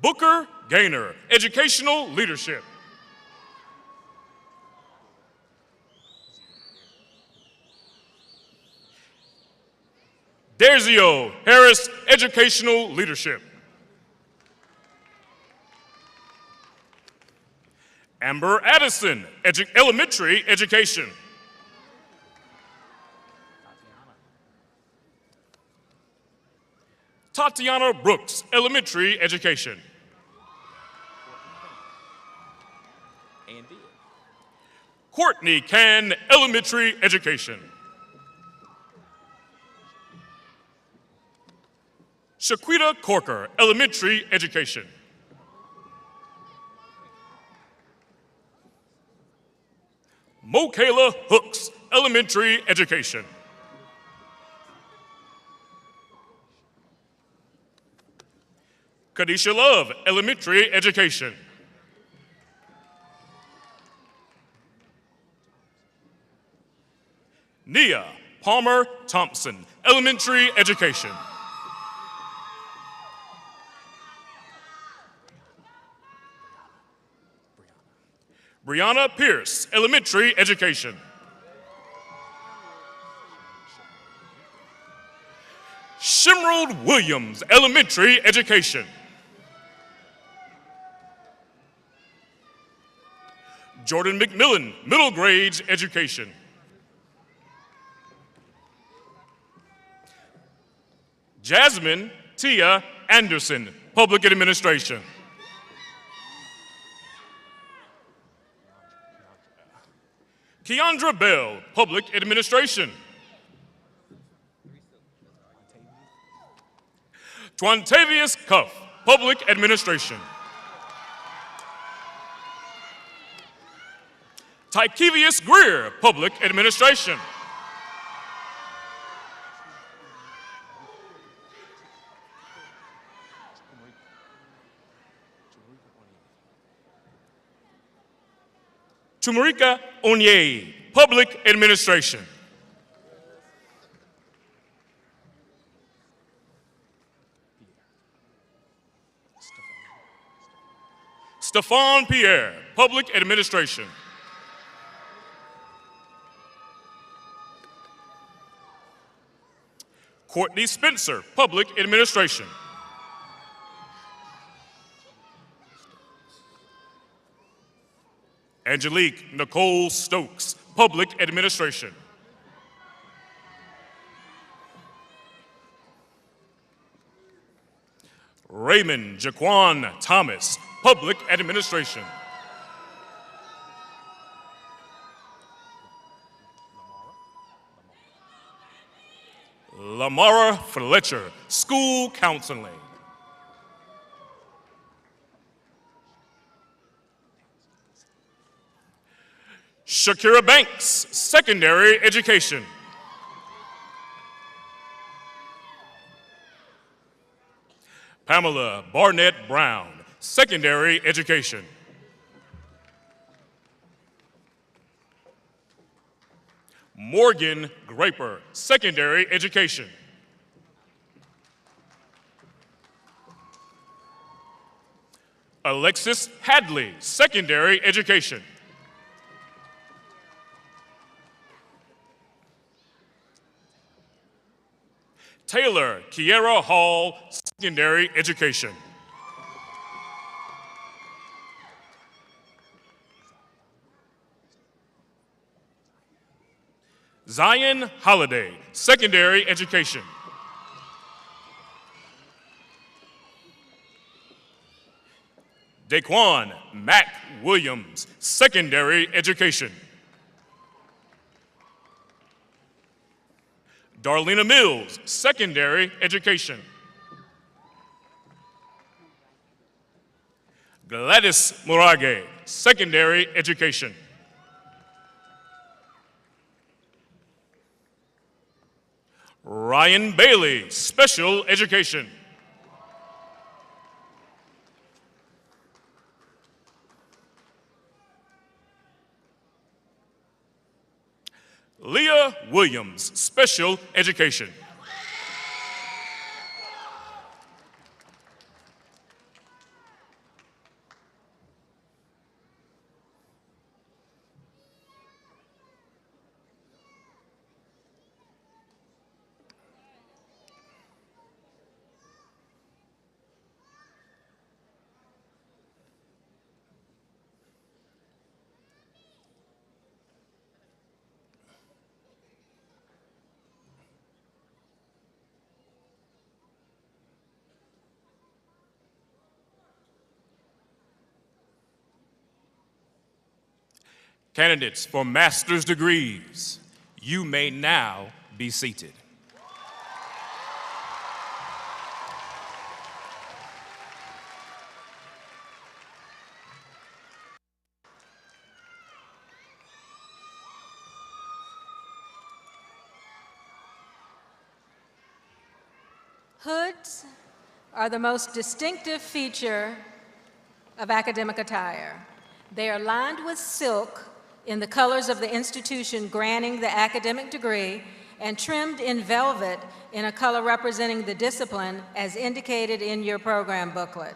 Booker Gaynor, Educational Leadership. Derzio Harris, Educational Leadership. Amber Addison, Elementary Education. Tatiana Brooks, Elementary Education. Courtney Can, Elementary Education. Shaquita Corker, Elementary Education. Mokayla Hooks, Elementary Education. Kadisha Love, Elementary Education. Nia Palmer Thompson, Elementary Education. Brianna Pierce, Elementary Education. Shimrold Williams, Elementary Education. Jordan McMillan, Middle Grades Education. Jasmine Tia Anderson, Public Administration. Keandra Bell, Public Administration. Twantavious Cuff, Public Administration. Tykevius Greer, Public Administration. Tumarika Onye, Public Administration. Stephane Pierre, Public Administration. Courtney Spencer, Public Administration. Angelique Nicole Stokes, Public Administration. Raymond Jaquan Thomas, Public Administration. Lamara Fletcher, School Counseling. Shakira Banks, Secondary Education. Pamela Barnett Brown, Secondary Education. Morgan Graper, Secondary Education. Alexis Hadley, Secondary Education. Taylor Kiera Hall, Secondary Education. Zion Holiday, Secondary Education. Daquan Mac Williams, Secondary Education. Darlena Mills, Secondary Education. Gladys Murage, Secondary Education. Ryan Bailey, Special Education. Leah Williams, Special Education. Candidates for master's degrees, you may now be seated. Hoods are the most distinctive feature of academic attire. They are lined with silk in the colors of the institution granting the academic degree and trimmed in velvet in a color representing the discipline as indicated in your program booklet.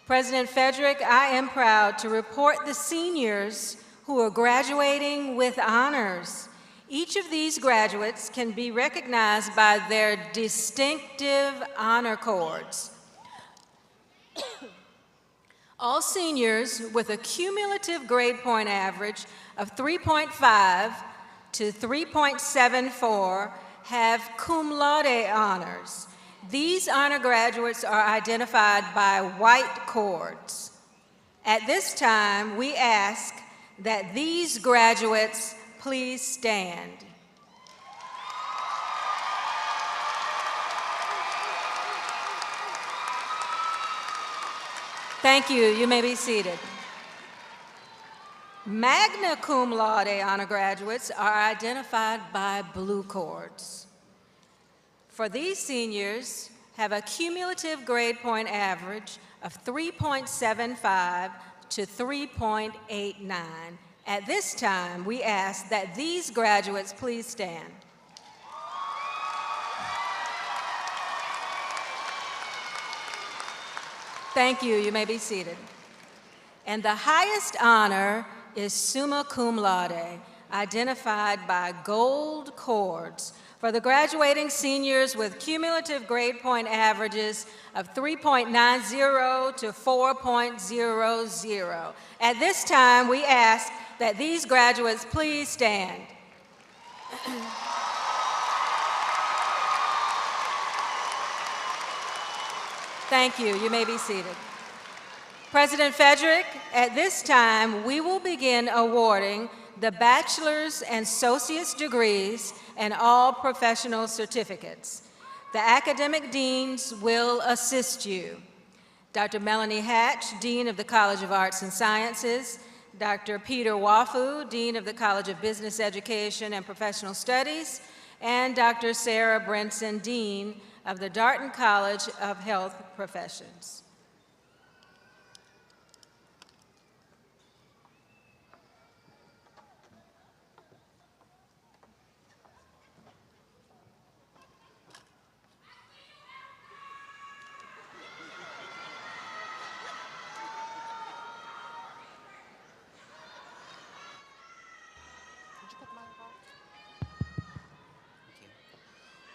President Frederick, I am proud to report the seniors who are graduating with honors. Each of these graduates can be recognized by their distinctive honor cords. All seniors with a cumulative grade point average of 3.5 to 3.74 have cum laude honors. These honor graduates are identified by white cords. At this time, we ask that these graduates please stand. Thank you. You may be seated. Magna cum laude honor graduates are identified by blue cords. For these seniors, have a cumulative grade point average of 3.75 to 3.89. At this time, we ask that these graduates please stand. Thank you. You may be seated. And the highest honor is summa cum laude, identified by gold cords for the graduating seniors with cumulative grade point averages of 3.90 to 4.00. At this time, we ask that these graduates please stand. Thank you. You may be seated. President Frederick, at this time, we will begin awarding the bachelor's and associate's degrees and all professional certificates. The academic deans will assist you. Dr. Melanie Hatch, Dean of the College of Arts and Sciences, Dr. Peter Wafu, Dean of the College of Business Education and Professional Studies, and Dr. Sarah Brinson, Dean of the Darton College of Health Professions.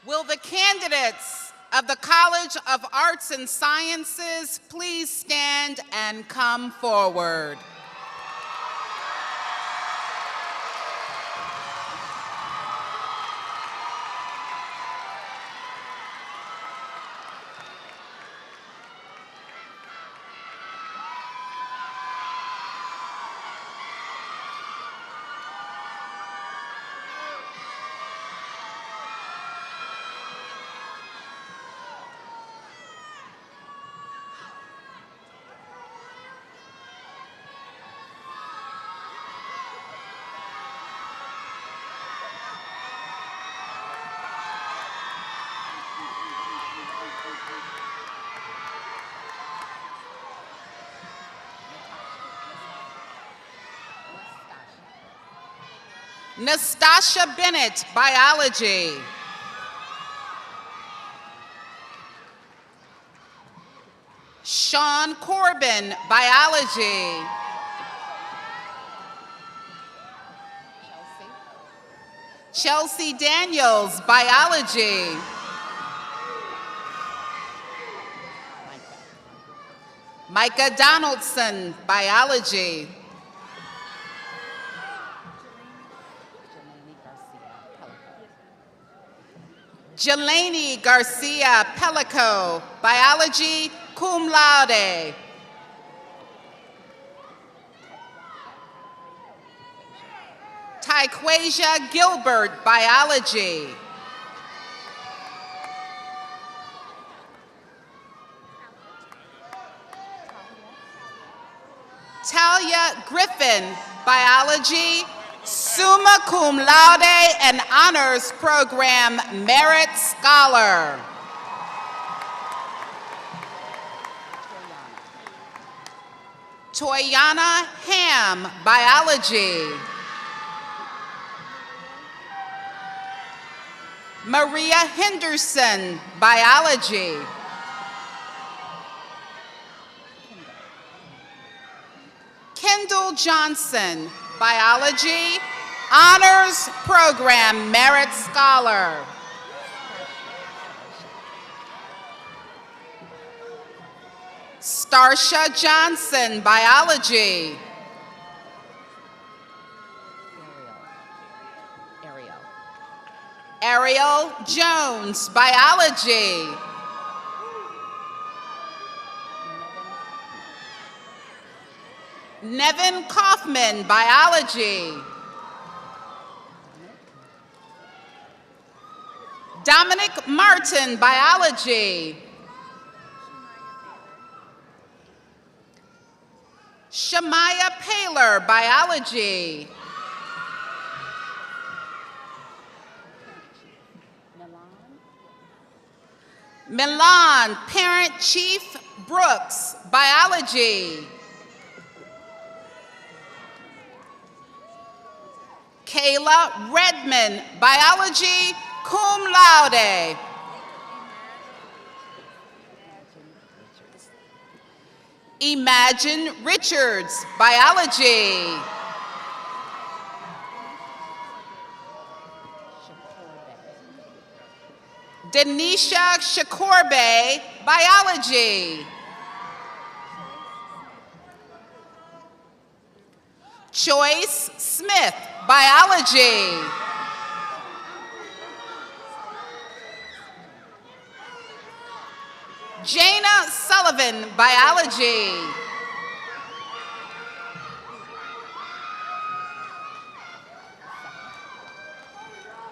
Will the candidates of the College of Arts and Sciences please stand and come forward? Nastasha Bennett, Biology. Sean Corbin, Biology. Chelsea Daniels, Biology. Micah Donaldson, Biology. Jelani Garcia Pellico, Biology, cum laude. Tyquasia Gilbert, Biology. Talia Griffin, Biology, summa cum laude and honors program merit scholar. Toyana Ham, Biology. Maria Henderson, Biology. Kendall Johnson, Biology, honors program merit scholar. Starsha Johnson, Biology. Ariel Jones, Biology. Nevin Kaufman, Biology. Dominic Martin, Biology. Shamaya Paler, Biology. Milan Parent Chief Brooks, Biology. Kayla Redman, Biology, cum laude. Imagine Richards, Biology. Denisha Shakorbe, Biology. Choice Smith, Biology. Jana Sullivan, biology.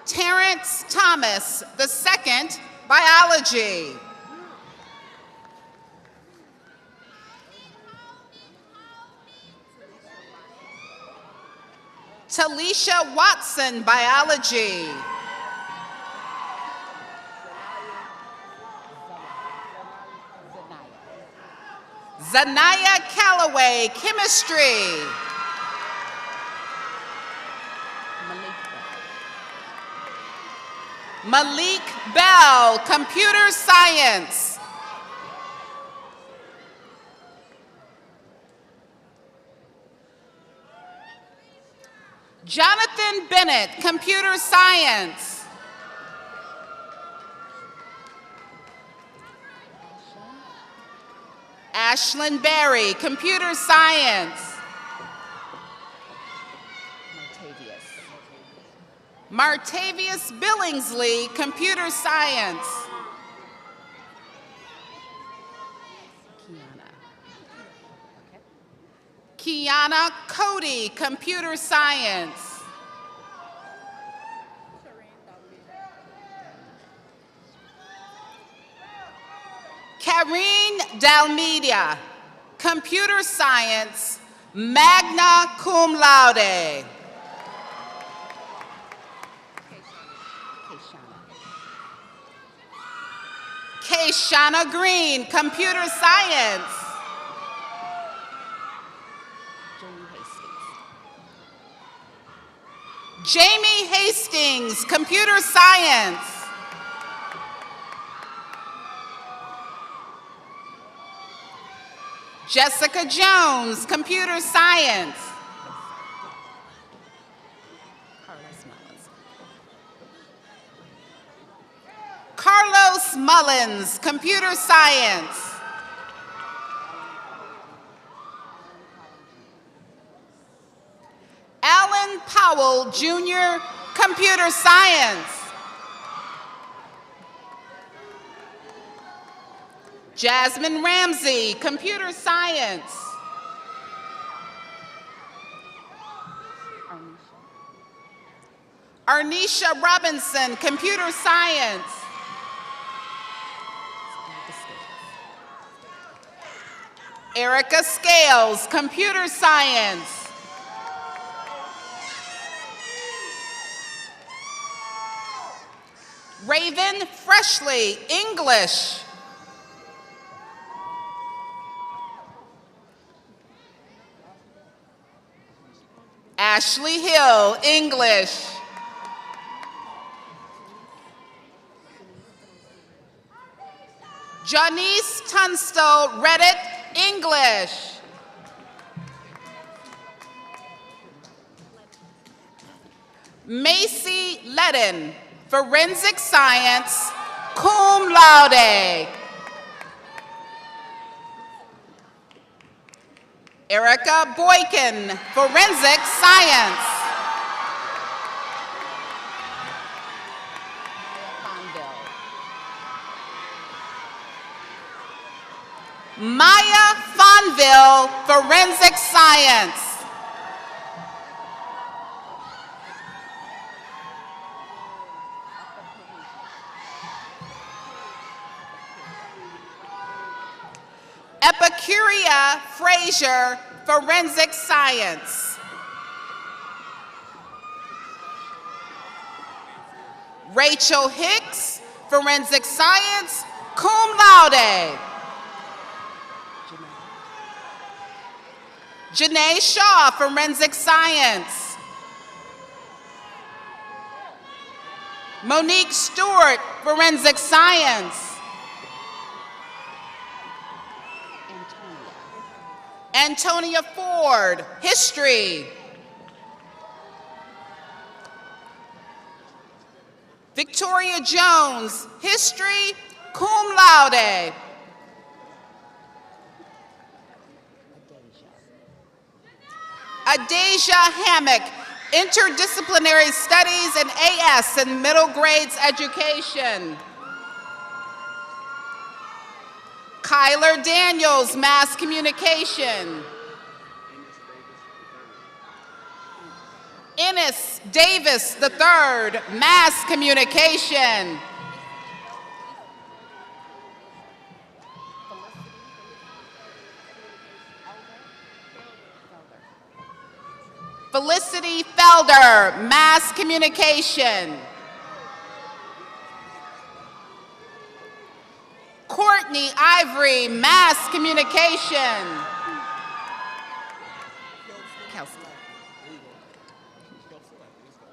Terrence Thomas II, biology. Talisha Watson, biology. Zanaya Calloway, chemistry. Malik Bell, computer science. Jonathan Bennett, computer science. Ashlyn Berry, computer science. Martavius Billingsley, computer science. Kiana Cody, computer science. Karine Dalmedia, computer science, magna cum laude. Kayshana Green, computer science. Jamie Hastings, computer science. Jessica Jones, computer science. Carlos Mullins, computer science. Alan Powell, Jr., computer science. Jasmine Ramsey, computer science. Arnisha Robinson, computer science. Erica Scales, computer science. Raven Freshley, English. Ashley Hill, English. Janice Tunstall Redditt, English. Macy Ledden, forensic science, cum laude. Erica Boykin, forensic science. Maya Fonville, forensic science. Epicuria Frazier, forensic science. Rachel Hicks, forensic science, cum laude. Janae Shaw, forensic science. Monique Stewart, forensic science. Antonia Ford, history. Victoria Jones, history, cum laude. Adasia Hammock, interdisciplinary studies and AS in middle grades education. Kyler Daniels, Mass Communication. Ennis Davis III, Mass Communication. Felicity Felder, Mass Communication. Courtney Ivory, Mass Communication. Kelsey.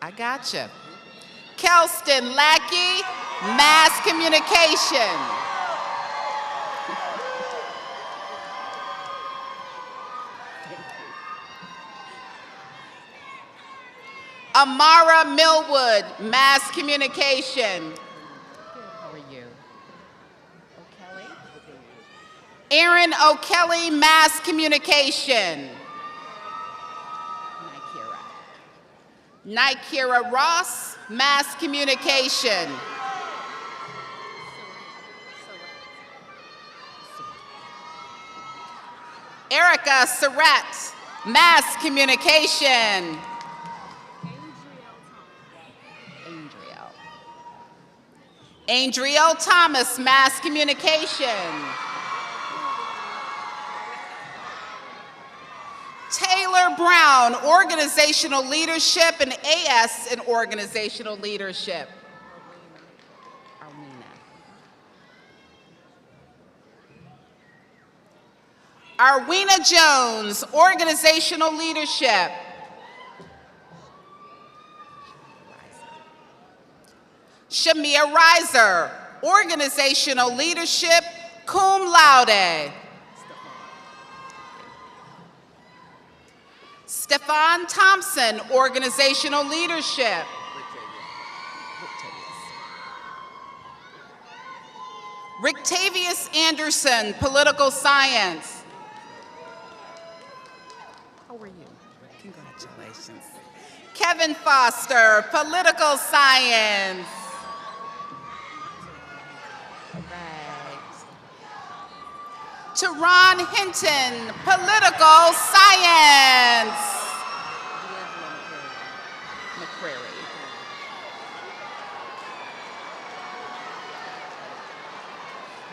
I gotcha. Kelston Lackey, Mass Communication. Amara Millwood, Mass Communication. How are you? O'Kelly? Erin O'Kelly, Mass Communication. Nikira Ross, Mass Communication. Erica Surratt, Mass Communication. Andriel Thomas, Mass Communication. Taylor Brown, Organizational Leadership, and AS in Organizational Leadership. Arwina Jones, Organizational Leadership. Shamia Reiser, Organizational Leadership, cum laude. Stefan Thompson, Organizational Leadership. Rictavius Anderson, Political Science. How are you? Congratulations. Kevin Foster, Political Science. All right. Teron Hinton, Political Science.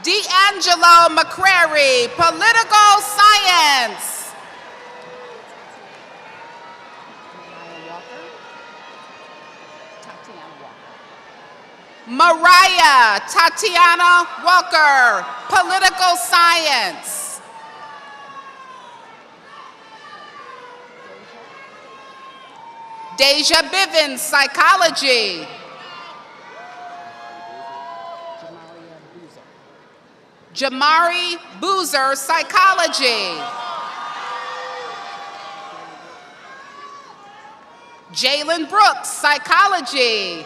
D'Angelo McCrary, Political Science. Mariah Tatiana Walker, Political Science. Deja Bivens, Psychology. Jamari Boozer, Psychology. Jalen Brooks, Psychology.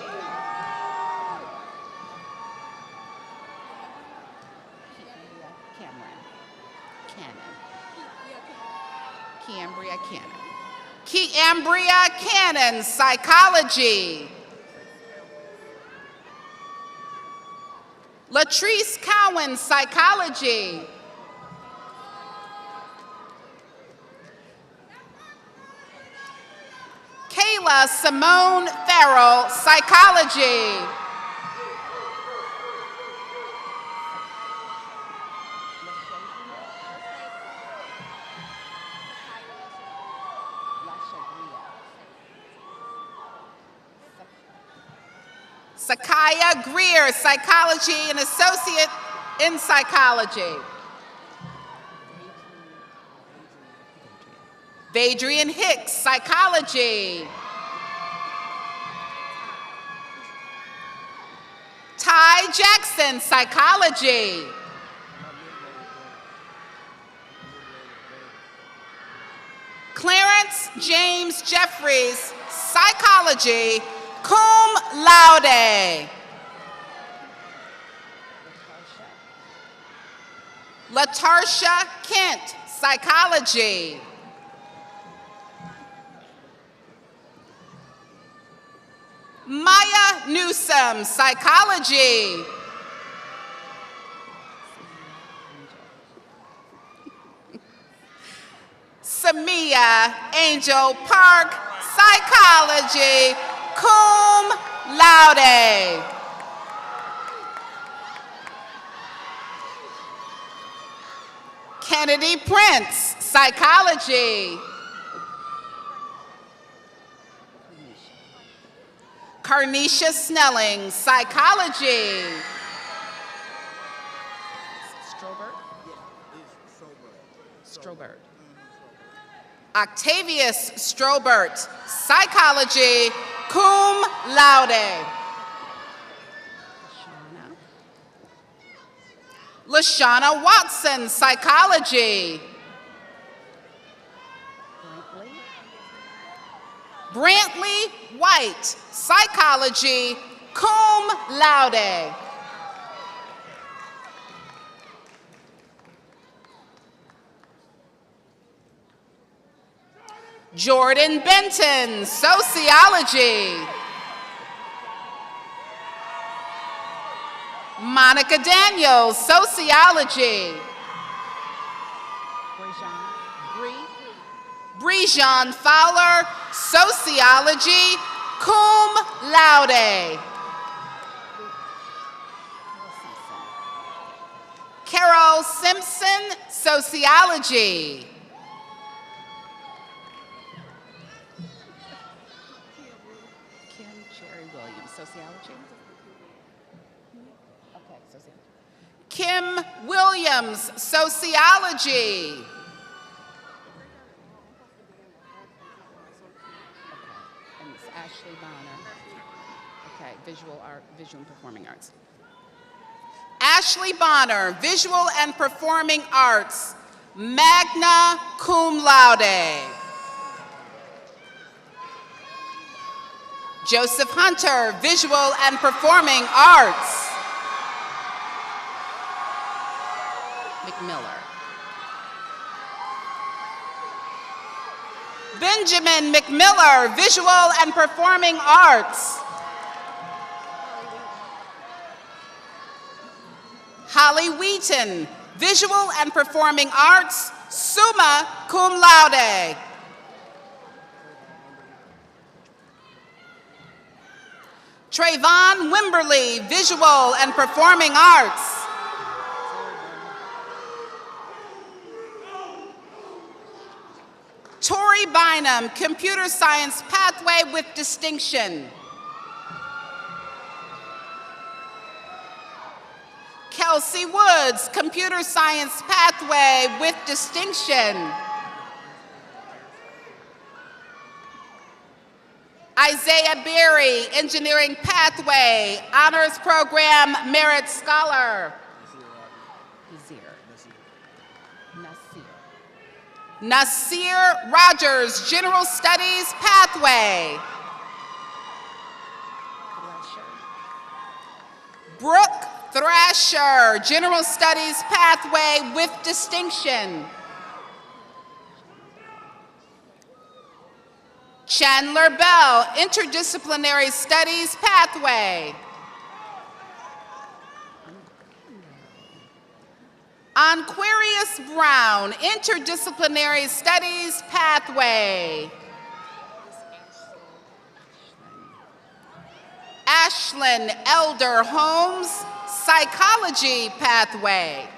Kiambria Cannon, Psychology. Latrice Cowan, Psychology. Kayla Simone Farrell, Psychology. Sakaya Greer, Psychology and Associate in Psychology. Vadrian Hicks, Psychology. Ty Jackson, Psychology. Clarence James Jeffries, Psychology, cum laude. Latarsha Kent, Psychology. Maya Newsom, Psychology. Tamia Angel Park, psychology, cum laude. Kennedy Prince, psychology. Carnisha Snelling, psychology. Strobert. Octavius Strobert, psychology, cum laude. Lashana Watson, psychology. Brantley White, psychology, cum laude. Jordan Benton, sociology. Monica Daniels, sociology. Brejean Fowler, sociology, cum laude. Carol Simpson, sociology. Kim Williams, sociology. And it's Ashley Bonner. Okay, visual and performing arts. Ashley Bonner, visual and performing arts, magna cum laude. Joseph Hunter, visual and performing arts. McMiller. Benjamin McMiller, visual and performing arts. Holly Wheaton, visual and performing arts, summa cum laude. Trayvon Wimberly, visual and performing arts. Tori Bynum, computer science pathway with distinction. Kelsey Woods, computer science pathway with distinction. Isaiah Berry, engineering pathway, honors program, merit scholar. Nasir Rogers, general studies pathway. Brooke Thrasher, general studies pathway with distinction. Chandler Bell, interdisciplinary studies pathway. Anquarius Brown, interdisciplinary studies pathway. Ashlyn Elder Holmes, psychology pathway.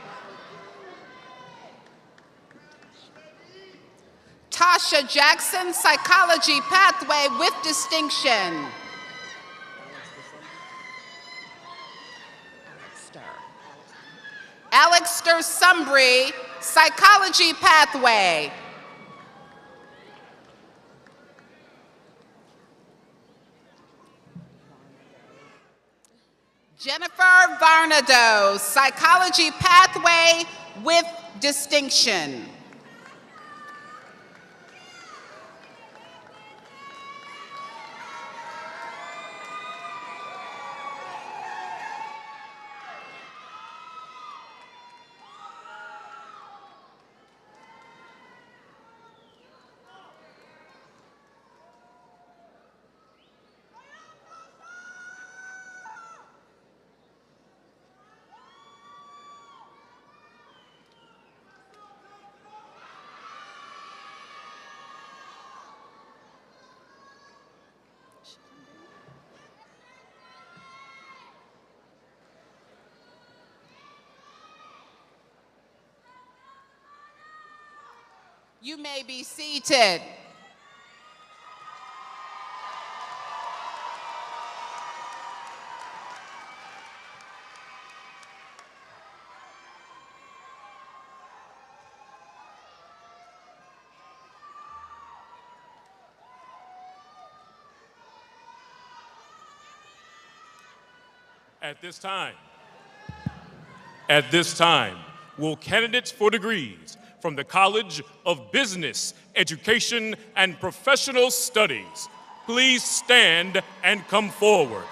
Tasha Jackson, psychology pathway with distinction. Alex Sumbry, psychology pathway. Jennifer Varnado, psychology pathway with distinction. You may be seated. At this time, will candidates for degrees from the College of Business, Education, and Professional Studies please stand and come forward?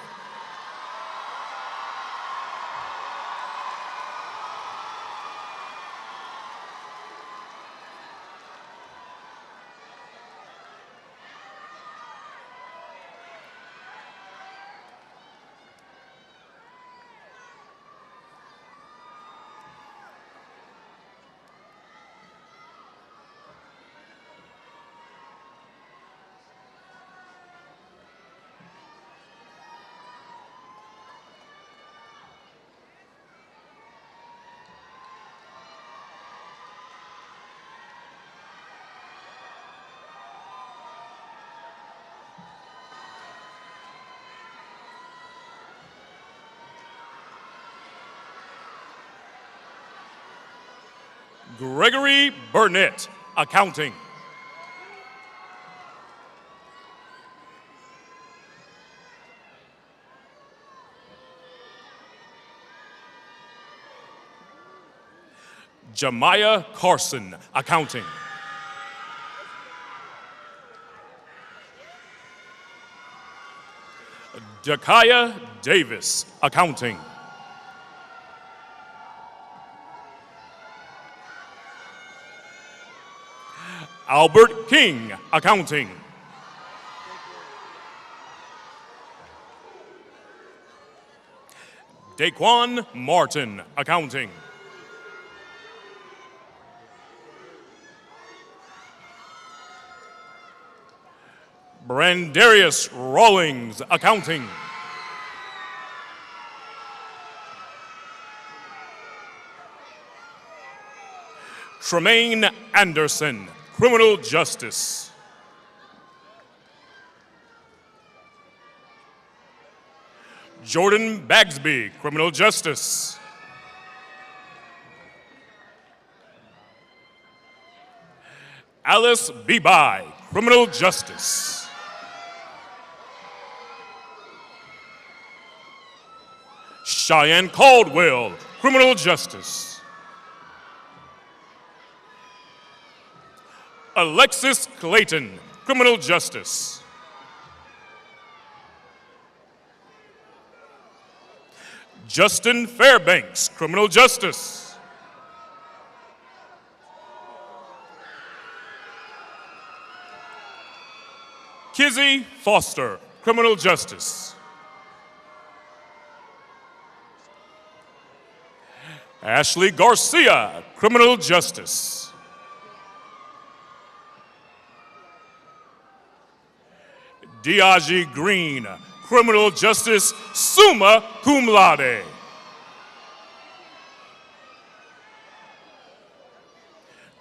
Gregory Burnett, Accounting. Jemiah Carson, Accounting. Jakaya Davis, Accounting. Albert King, Accounting. Daquan Martin, Accounting. Brandarius Rawlings, Accounting. Tremaine Anderson, Criminal Justice. Jordan Bagsby, Criminal Justice. Alice Beeby, Criminal Justice. Cheyenne Caldwell, Criminal Justice. Alexis Clayton, Criminal Justice. Justin Fairbanks, Criminal Justice. Kizzy Foster, Criminal Justice. Ashley Garcia, Criminal Justice. Diaji Green, Criminal Justice, summa cum laude.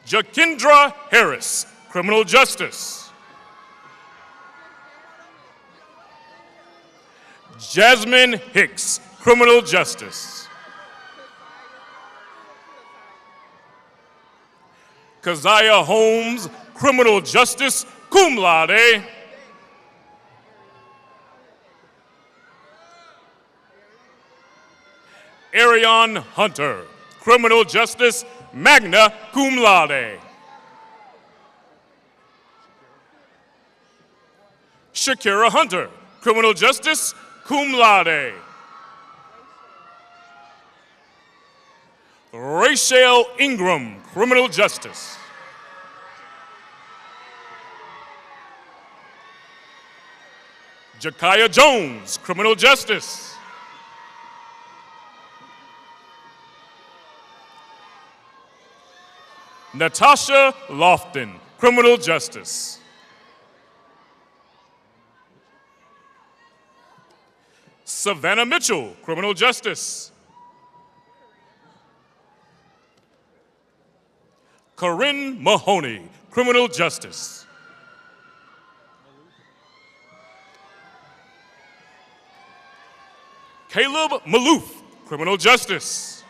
Jakindra Harris, Criminal Justice. Jasmine Hicks, Criminal Justice. Keziah Holmes, Criminal Justice, cum laude. Arion Hunter, Criminal Justice, magna cum laude. Shakira Hunter, Criminal Justice, cum laude. Rachel Ingram, Criminal Justice. Jakaya Jones, Criminal Justice. Natasha Lofton, Criminal Justice. Savannah Mitchell, Criminal Justice. Corinne Mahoney, Criminal Justice. Caleb Maloof, Criminal Justice.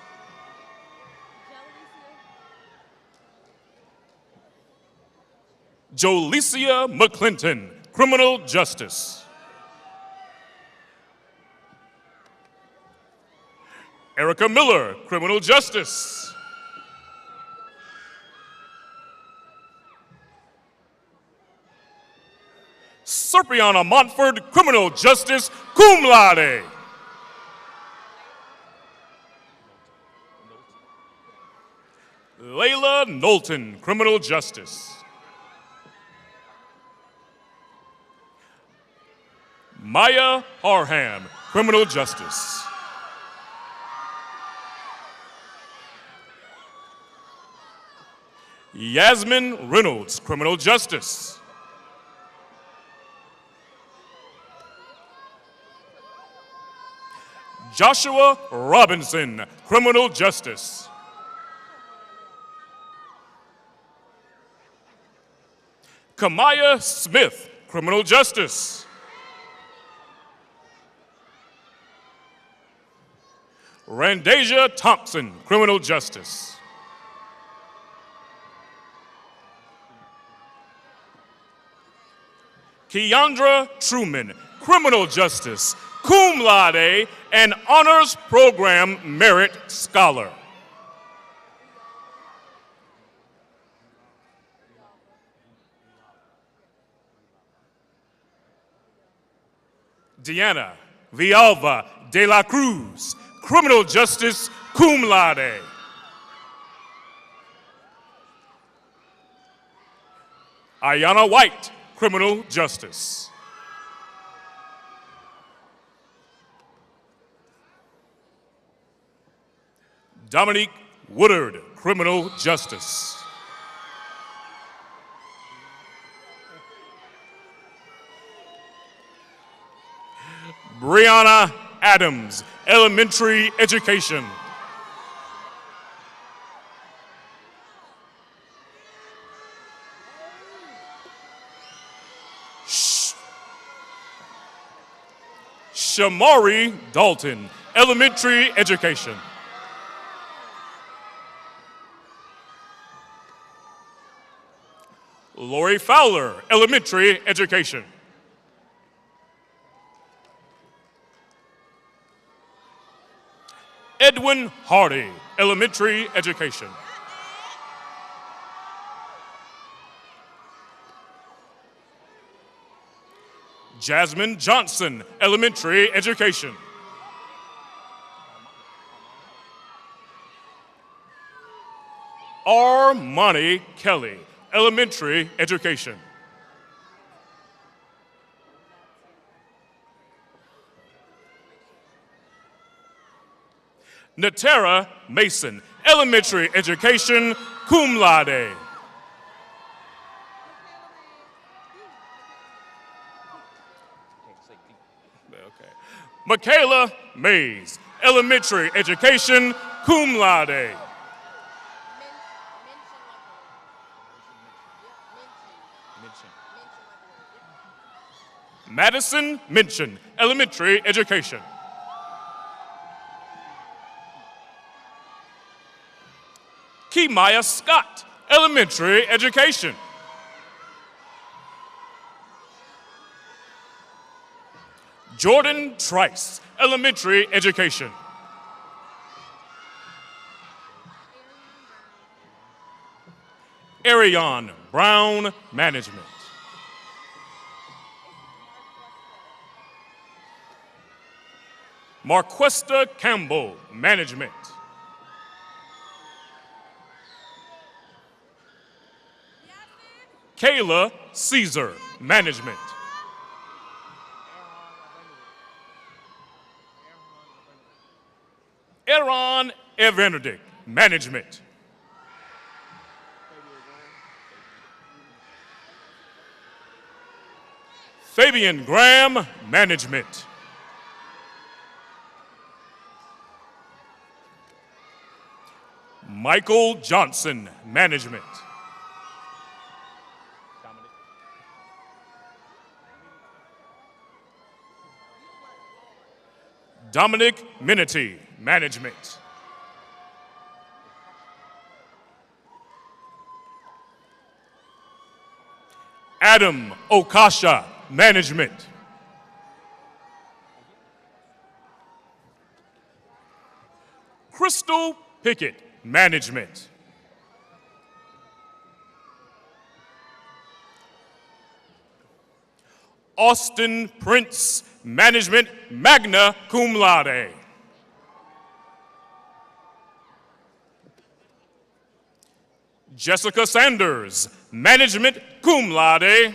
Jolicia McClinton, Criminal Justice. Erica Miller, Criminal Justice. Serpiana Montford, Criminal Justice, cum laude. Layla Knowlton, Criminal Justice. Maya Harham, Criminal Justice. Yasmin Reynolds, Criminal Justice. Joshua Robinson, Criminal Justice. Kamaya Smith, Criminal Justice. Randasia Thompson, Criminal Justice. Keandra Truman, Criminal Justice, cum laude and Honors Program Merit Scholar. Deanna Villalba de la Cruz, Criminal Justice, cum laude. Ayana White, Criminal Justice. Dominique Woodard, Criminal Justice. Brianna Adams, Elementary Education. Shamari Dalton, Elementary Education. Lori Fowler, Elementary Education. Edwin Hardy, Elementary Education. Jasmine Johnson, Elementary Education. Armani Kelly, Elementary Education. Natera Mason, Elementary Education, cum laude. Okay. Michaela Mays, Elementary Education, cum laude. Madison Minchin, Elementary Education. Kimaya Scott, Elementary Education. Jordan Trice, Elementary Education. Ariane Brown, Management. Marquesta Campbell, Management. Kayla Caesar, Management. Aaron Evanedick, Management. Fabian Graham, Management. Michael Johnson, Management. Dominic Minity, Management. Adam Okasha, Management. Crystal Pickett, Management. Austin Prince, Management, magna cum laude. Jessica Sanders, Management, cum laude.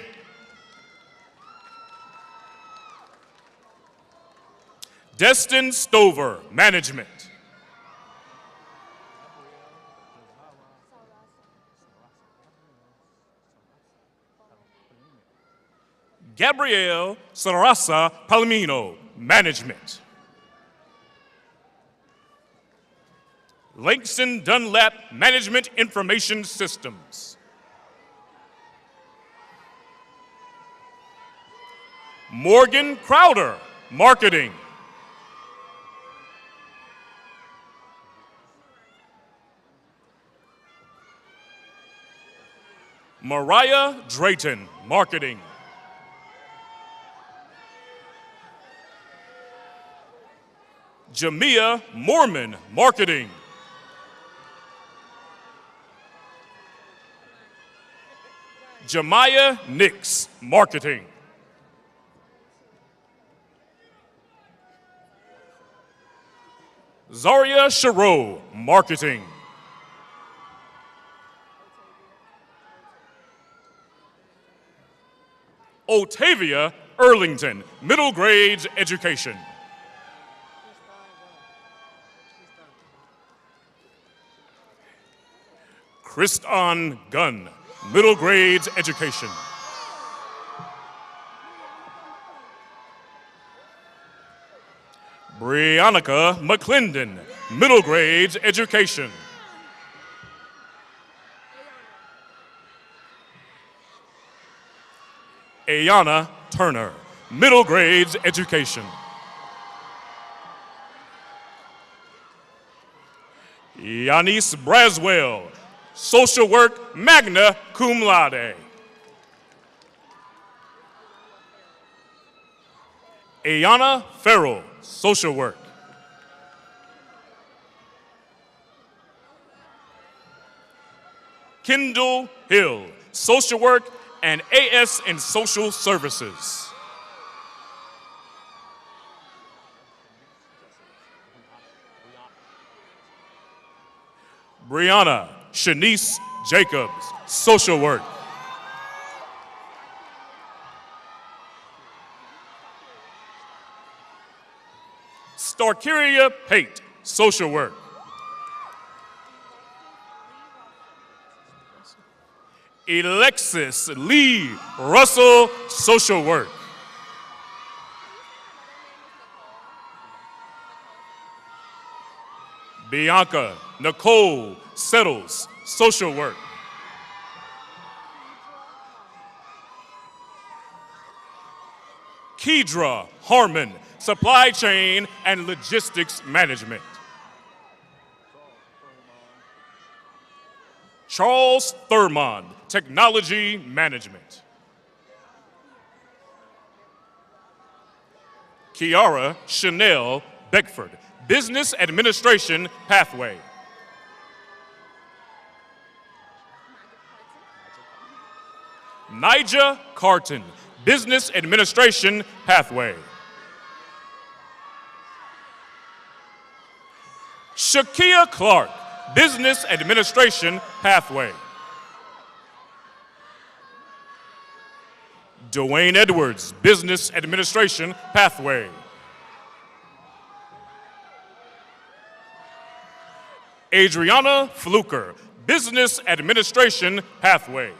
Destin Stover, Management. Gabrielle Sarasa Palomino, Management. Langston Dunlap, Management Information Systems. Morgan Crowder, Marketing. Mariah Drayton, Marketing. Jamia Mormon, Marketing. Jemiah Nix, Marketing. Zaria Shiro, Marketing. Otavia Erlington, Middle Grades Education. Kriston Gunn, Middle Grades Education. Briannica McClendon, Middle Grades Education. Ayana Turner, Middle Grades Education. Yanis Braswell, Social Work, magna cum laude. Ayana Farrell, Social Work. Kendall Hill, Social Work and AS in Social Services. Brianna Shanice Jacobs, Social Work. Starkeria Pate, Social Work. Alexis Lee Russell, Social Work. Bianca Nicole Settles, Social Work. Kedra Harmon, Supply Chain and Logistics Management. Charles Thurmond, Technology Management. Kiara Chanel Beckford, Business Administration Pathway. Nija Carton, Business Administration Pathway. Shakia Clark, Business Administration Pathway. Dwayne Edwards, Business Administration Pathway. Adriana Fluker, Business Administration Pathway.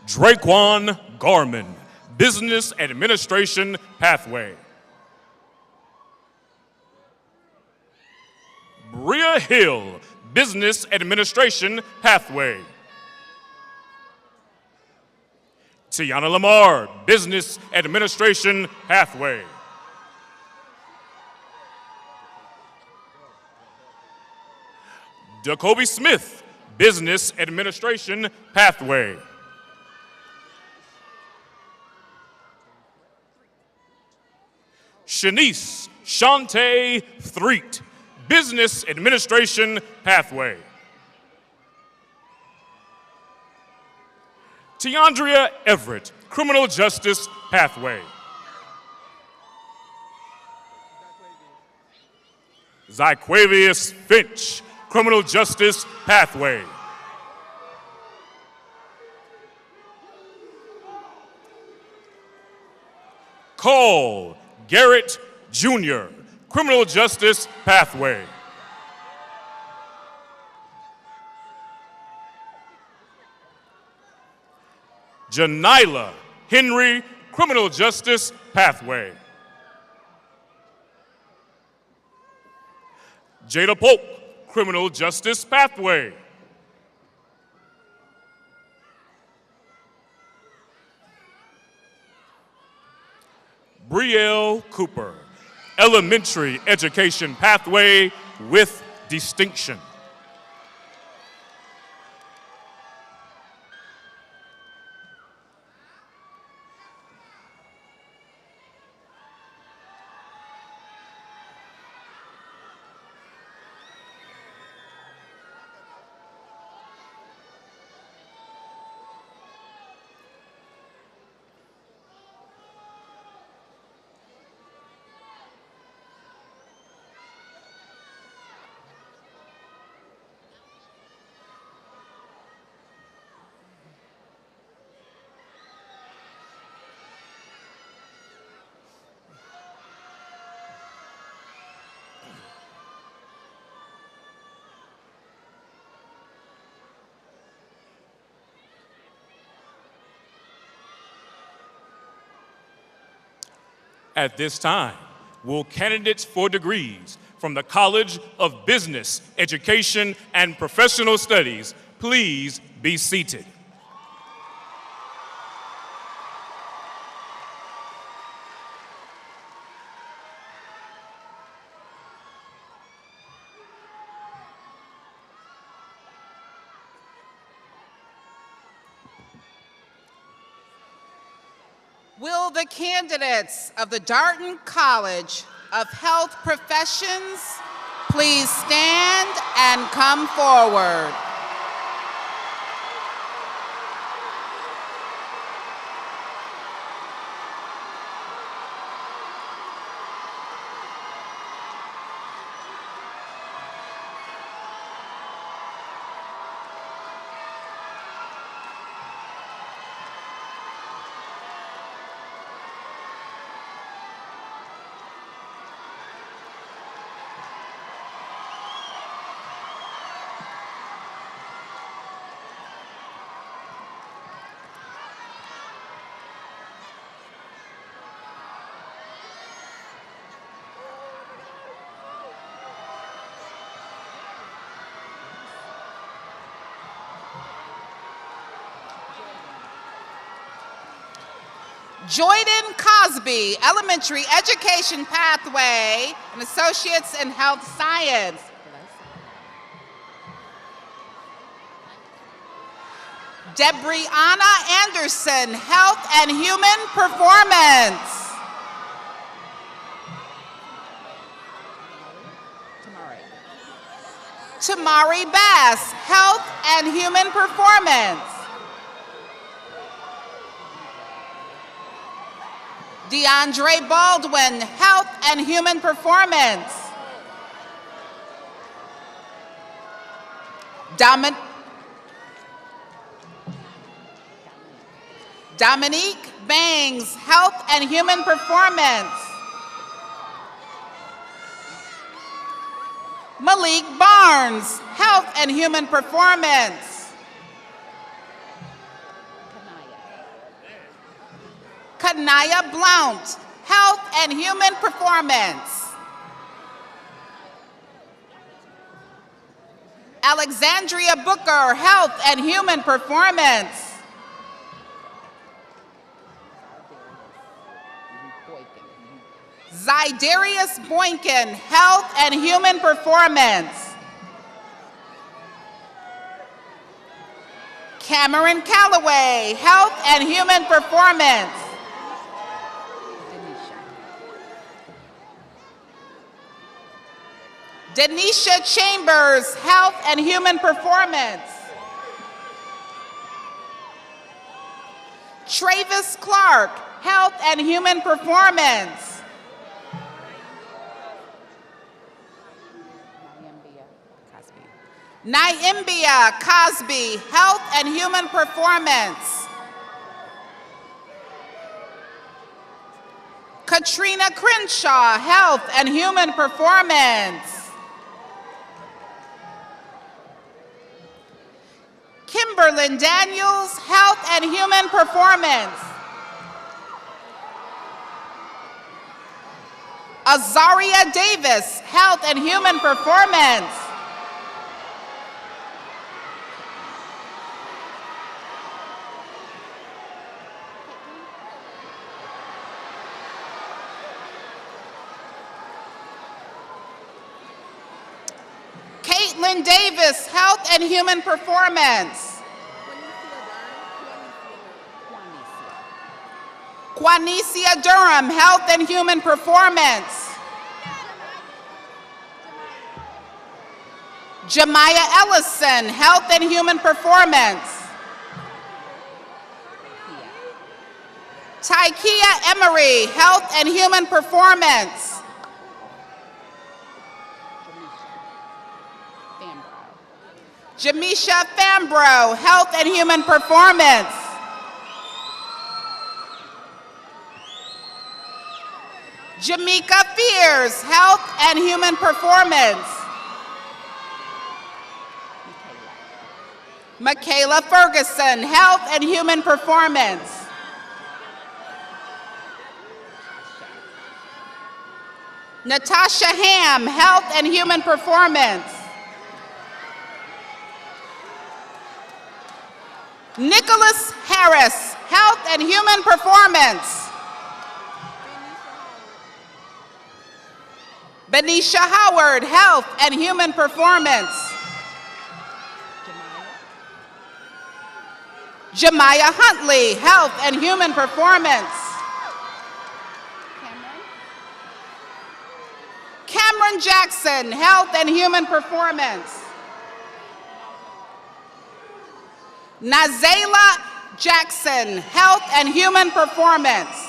Draquan Garman, Business Administration Pathway. Bria Hill, Business Administration Pathway. Tiana Lamar, Business Administration Pathway. Jacoby Smith, Business Administration Pathway. Shanice Shantae Threet, Business Administration Pathway. Tiandria Everett, Criminal Justice Pathway. Zyquavius Finch, Criminal Justice Pathway. Cole Garrett Jr., Criminal Justice Pathway. Janila Henry, Criminal Justice Pathway. Jada Pope, Criminal Justice Pathway. Brielle Cooper, Elementary Education Pathway with Distinction. At this time, will candidates for degrees from the College of Business, Education, and Professional Studies please be seated? Will the candidates of the Darton College of Health Professions please stand and come forward? Joyden Cosby, Elementary Education Pathway, and Associates in Health Science. Debrianna Anderson, Health and Human Performance. Tamari Bass, Health and Human Performance. DeAndre Baldwin, Health and Human Performance. Dominique Bangs, Health and Human Performance. Malik Barnes, Health and Human Performance. Kanaya Blount, Health and Human Performance. Alexandria Booker, Health and Human Performance. Zydarius Boykin, Health and Human Performance. Cameron Calloway, Health and Human Performance. Denisha Chambers, Health and Human Performance. Travis Clark, Health and Human Performance. Naimbia Cosby, Health and Human Performance. Katrina Crenshaw, Health and Human Performance. Kimberlyn Daniels, Health and Human Performance. Azaria Davis, Health and Human Performance. Caitlin Davis, Health and Human Performance. Quanicia Durham, Health and Human Performance. Jemiah Ellison, Health and Human Performance. Tykia Emery, Health and Human Performance. Jamisha Fambro, Health and Human Performance. Jamaica Fears, Health and Human Performance. Michaela Ferguson, Health and Human Performance. Natasha Ham, Health and Human Performance. Nicholas Harris, Health and Human Performance. Benisha Howard, Health and Human Performance. Jemiah Huntley, Health and Human Performance. Cameron Jackson, Health and Human Performance. Nazela Jackson, Health and Human Performance.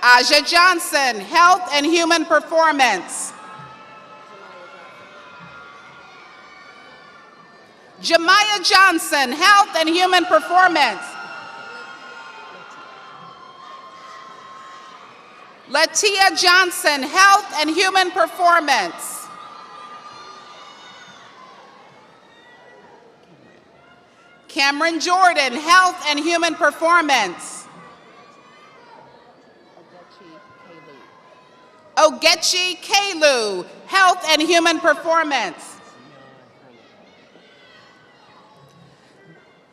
Aja Johnson, Health and Human Performance. Jemiah Johnson, Health and Human Performance. Latia Johnson, Health and Human Performance. Cameron Jordan, Health and Human Performance. Ogechi Kalu, Health and Human Performance.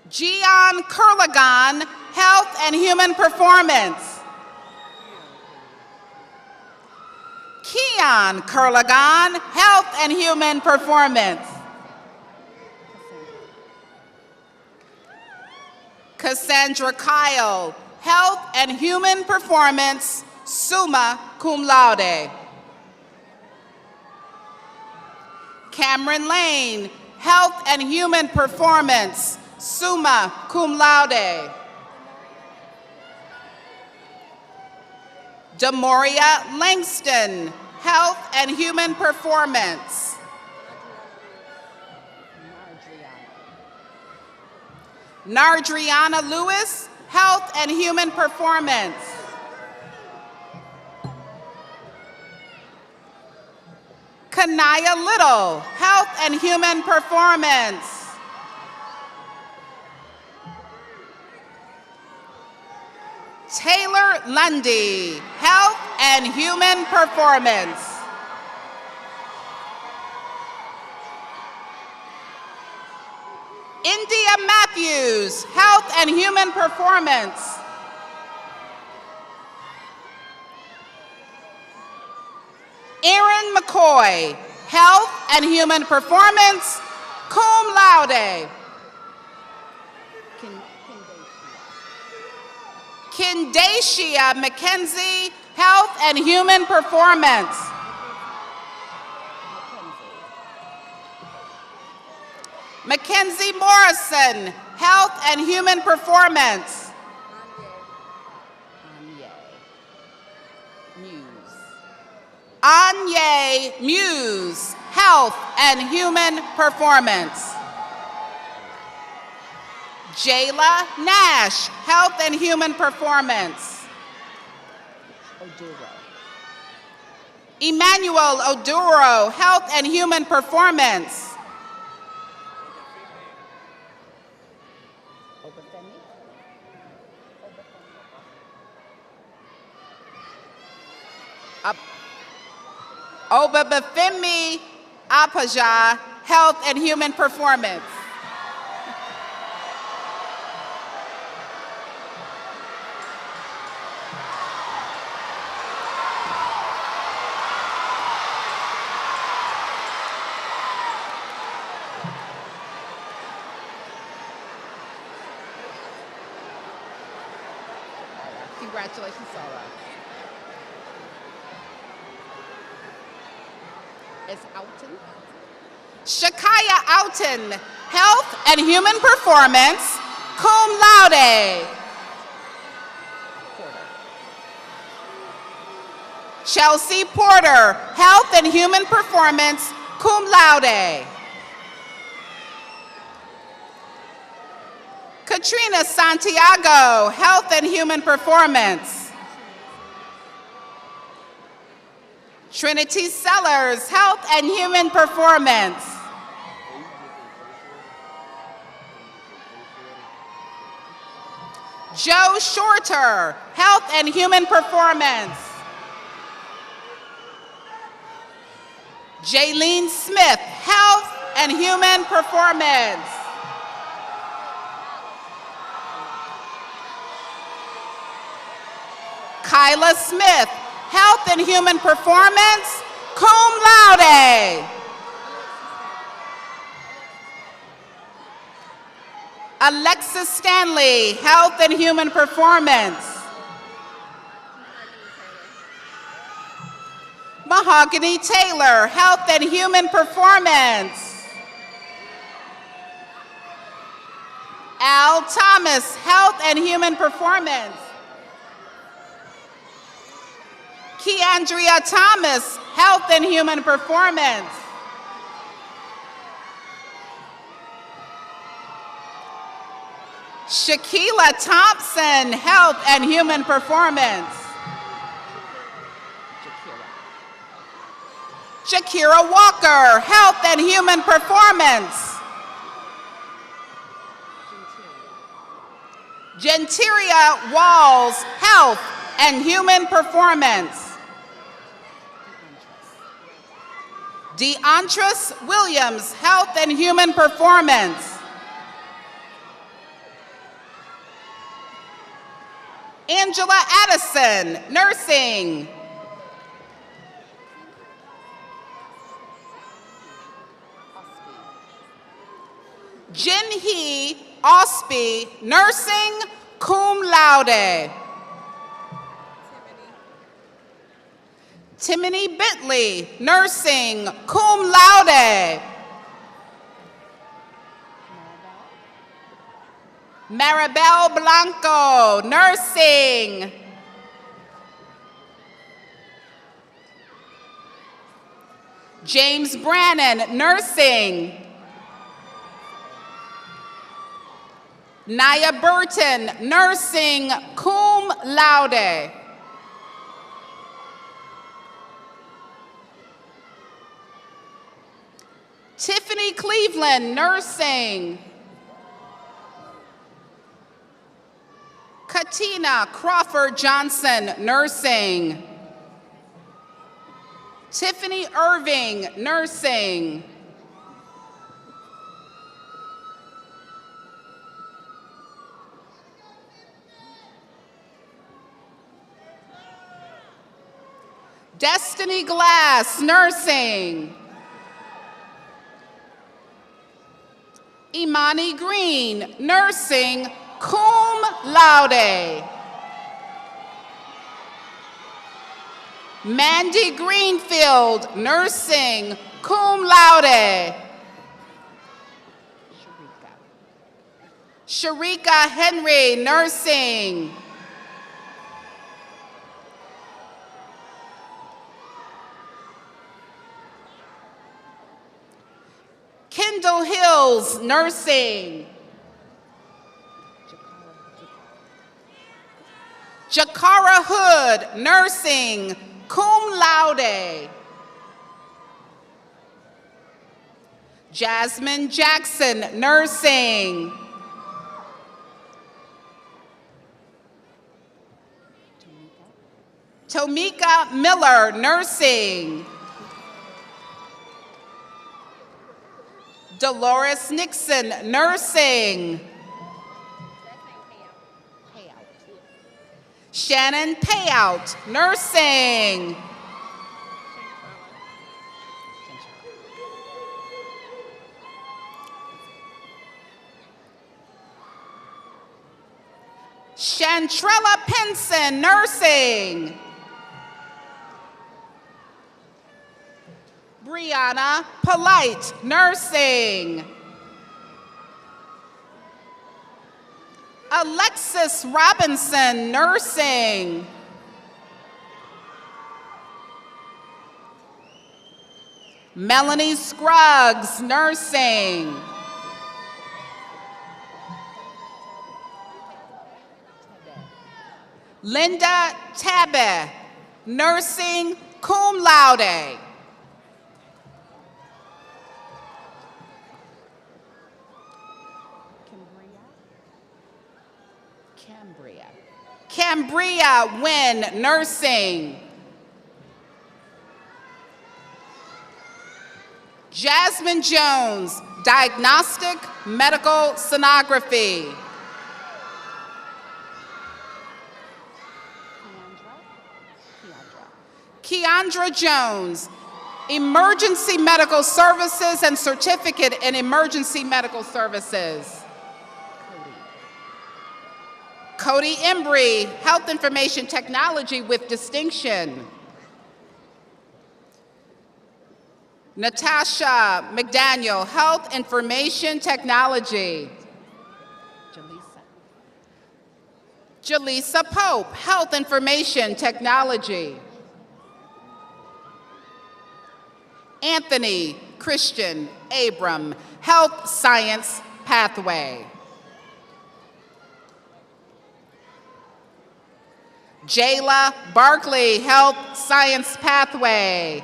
Gian Kurlagan, Health and Human Performance. Keon Kurlagan, Health and Human Performance. Cassandra Kyle, Health and Human Performance, summa cum laude. Cameron Lane, Health and Human Performance, summa cum laude. Demoria Langston, Health and Human Performance. Nardriana Lewis, Health and Human Performance. Kanaya Little, Health and Human Performance. Taylor Lundy, Health and Human Performance. India Matthews, Health and Human Performance. McCoy, Health and Human Performance, cum laude. Kindacia Mackenzie, Health and Human Performance. Mackenzie Morrison, Health and Human Performance. Anye Muse, Health and Human Performance. Jayla Nash, Health and Human Performance. Emmanuel Oduro, Health and Human Performance. Obabafemi Apaja, Health and Human Performance. Congratulations, Sarah. Is Alton? Shakaya Alton, Health and Human Performance, cum laude. Chelsea Porter, Health and Human Performance, cum laude. Katrina Santiago, Health and Human Performance. Trinity Sellers, Health and Human Performance. Joe Shorter, Health and Human Performance. Jaylene Smith, Health and Human Performance. Kyla Smith, Health and Human Performance, cum laude. Alexis Stanley, Health and Human Performance. Mahogany Taylor, Health and Human Performance. Al Thomas, Health and Human Performance. Keandria Thomas, Health and Human Performance. Shaquila Thompson, Health and Human Performance. Shakira Walker, Health and Human Performance. Genteria Walls, Health and Human Performance. DeAntris Williams, Health and Human Performance. Angela Addison, Nursing. Jinhee Osby, Nursing, cum laude. Timony Bentley, Nursing, cum laude. Maribel Blanco, Nursing. James Brannon, Nursing. Naya Burton, Nursing, cum laude. Tiffany Cleveland, Nursing. Katina Crawford Johnson, Nursing. Tiffany Irving, Nursing. Destiny Glass, nursing. Imani Green, nursing, cum laude. Mandy Greenfield, nursing, cum laude. Sharika Henry, nursing. Kendall Hills, nursing. Jakara Hood, nursing, cum laude. Jasmine Jackson, nursing. Tomika Miller, nursing. Dolores Nixon, nursing. Shannon Payout, nursing. Chantrella Pinson, nursing. Brianna Polite, nursing. Alexis Robinson, nursing. Melanie Scruggs, nursing. Linda Tabe, nursing, cum laude. Cambria Wynn, nursing. Jasmine Jones, diagnostic medical sonography. Keandra Jones, emergency medical services and certificate in emergency medical services. Cody Embry, health information technology with distinction. Natasha McDaniel, health information technology. Jaleesa Pope, health information technology. Anthony Christian Abram, health science pathway. Jayla Barkley, health science pathway.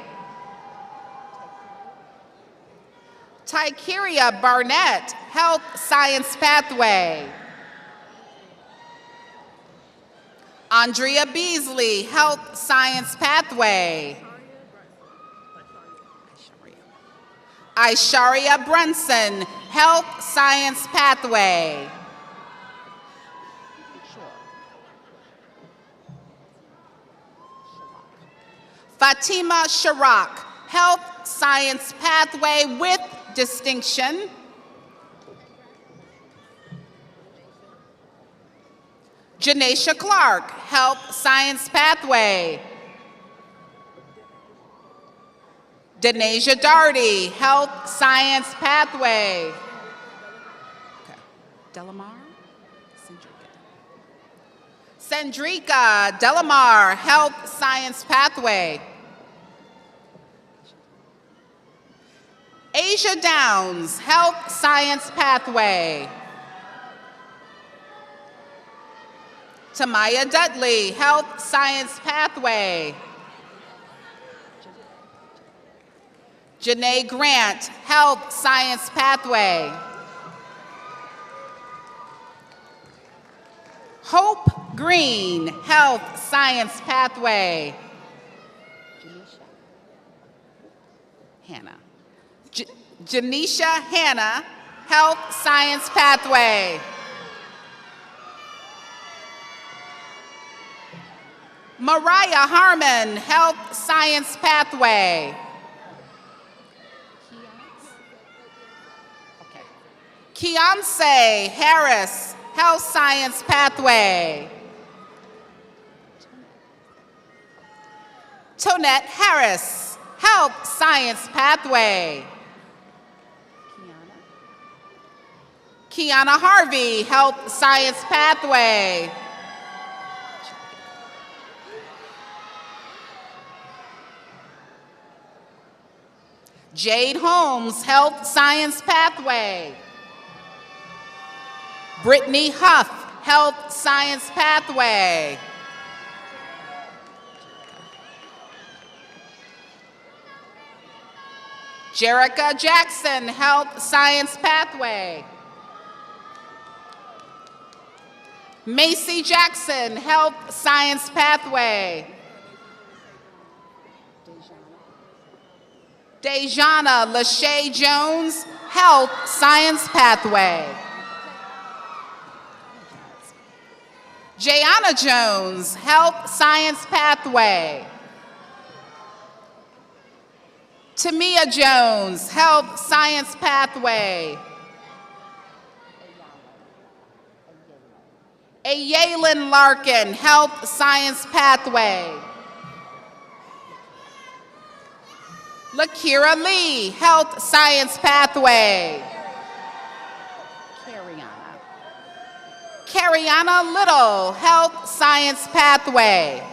Tykeria Barnett, health science pathway. Andrea Beasley, health science pathway. Aisharia Brunson, health science pathway. Fatima Sharak, health science pathway with distinction. Janesha Clark, health science pathway. Denasia Darty, health science pathway. Okay. Delamar? Sandrika Delamar, health science pathway. Asia Downs, health science pathway. Tamaya Dudley, health science pathway. Janae Grant, health science pathway. Hope Green, health science pathway. Hannah. Janisha Hannah, health science pathway. Mariah Harmon, Health Science Pathway. Okay. Keonce Harris, Health Science Pathway. Tonette Harris, Health Science Pathway. Kiana Harvey, Health Science Pathway. Jade Holmes, Health Science Pathway. Brittany Huff, Health Science Pathway. Jerica Jackson, Health Science Pathway. Macy Jackson, Health Science Pathway. Dejana Lachey Jones, Health Science Pathway. Jayana Jones, Health Science Pathway. Tamia Jones, Health Science Pathway. Ayalyn Larkin, Health Science Pathway. Lakira Lee, Health Science Pathway. Cariana Little, Health Science Pathway.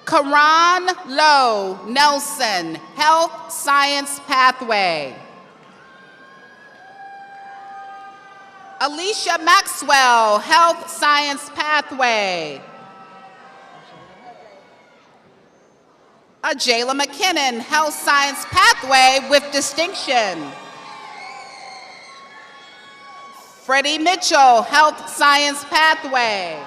Karan Lowe Nelson, Health Science Pathway. Alicia Maxwell, Health Science Pathway. Ajayla McKinnon, Health Science Pathway with distinction. Freddie Mitchell, Health Science Pathway.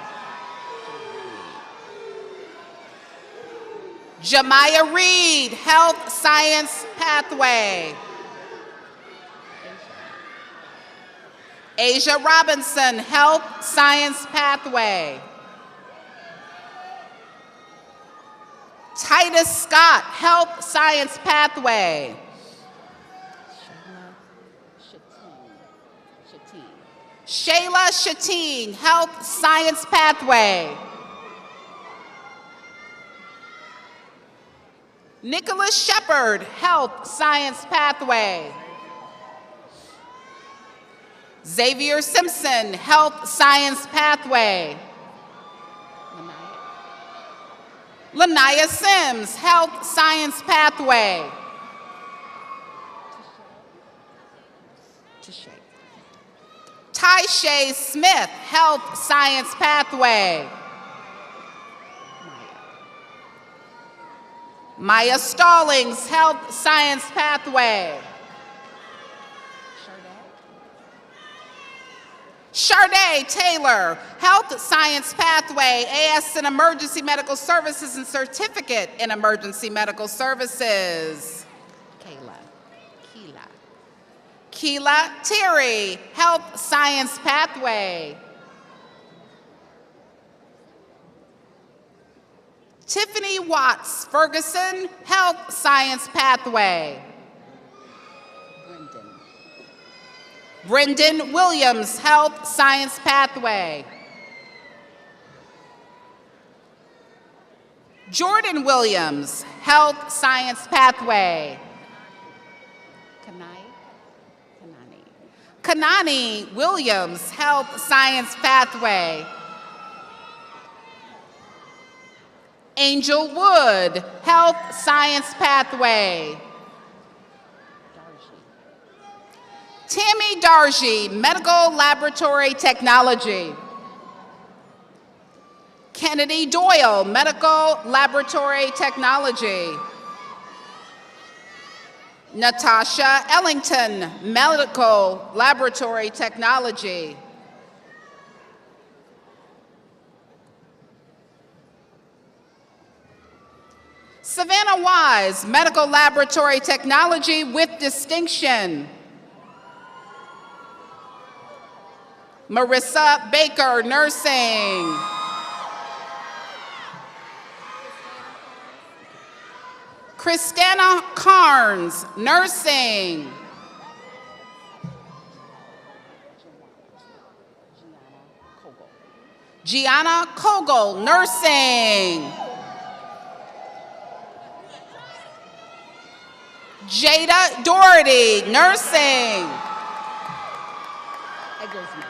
Jemiah Reed, Health Science Pathway. Asia Robinson, Health Science Pathway. Titus Scott, Health Science Pathway. Shayla Shatine, Health Science Pathway. Nicholas Shepard, Health Science Pathway. Xavier Simpson, Health Science Pathway. Lanaya Sims, Health Science Pathway. Tyshay Smith, Health Science Pathway. Maya Stallings, Health Science Pathway. Sharday Taylor, Health Science Pathway, AS in Emergency Medical Services and Certificate in Emergency Medical Services. Keela Terry, Health Science Pathway. Tiffany Watts Ferguson, Health Science Pathway. Brendan Williams, Health Science Pathway. Jordan Williams, Health Science Pathway. Kanani Williams, Health Science Pathway. Angel Wood, Health Science Pathway. Tammy Darji, Medical Laboratory Technology. Kennedy Doyle, Medical Laboratory Technology. Natasha Ellington, Medical Laboratory Technology. Savannah Wise, Medical Laboratory Technology with distinction. Marissa Baker, nursing. Christina Carnes, nursing. Gianna Kogel, nursing. Jada Doherty, nursing. Egglesman.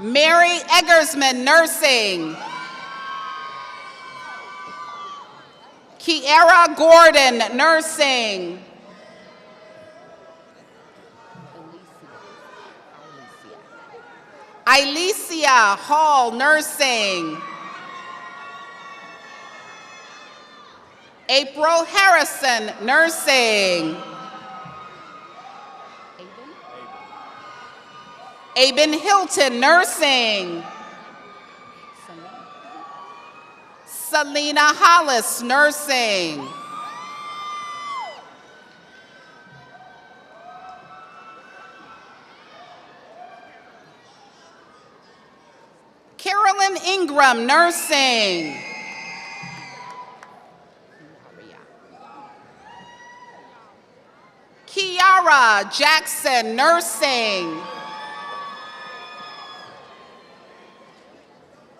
Mary Eggersman, nursing. Kiara Gordon, nursing. Alicia Hall, nursing. April Harrison, nursing. Aben Hilton, nursing. Selena Hollis, nursing. Carolyn Ingram, nursing. Kiara Jackson, nursing.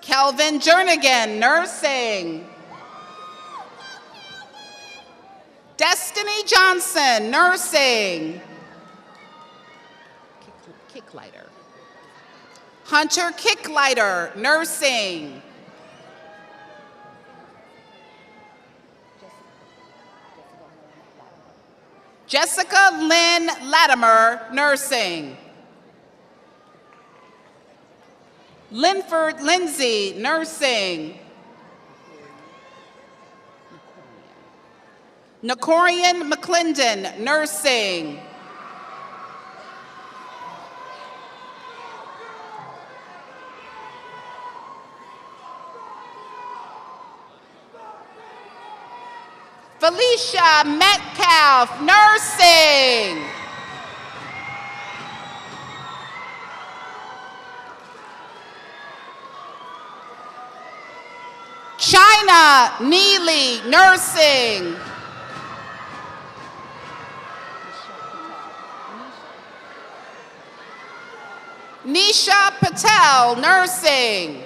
Kelvin Jernigan, nursing. Destiny Johnson, nursing. Kicklighter. Hunter Kicklighter, nursing. Jessica Lynn Latimer, nursing. Linford Lindsay, nursing. Nicorian McClendon, nursing. Felicia Metcalf, nursing. China Neely, nursing. Nisha Patel, nursing.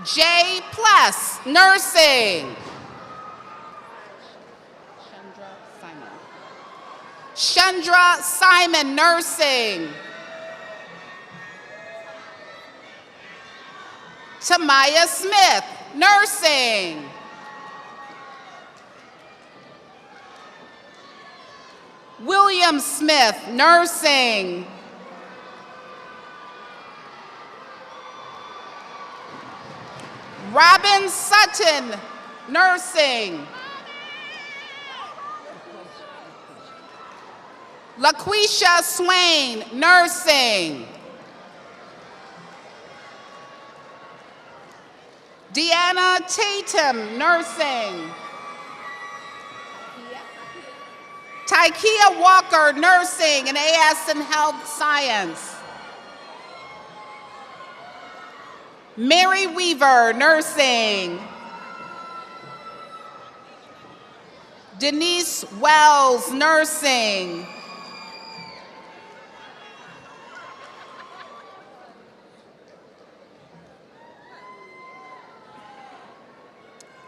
J Plus, nursing. Chandra Simon, nursing. Tamaya Smith, nursing. William Smith, nursing. Robin Sutton, nursing. LaQuisha Swain, nursing. Deanna Tatum, nursing. Tykia Walker, nursing in AS and Health Science. Mary Weaver, nursing. Denise Wells, nursing.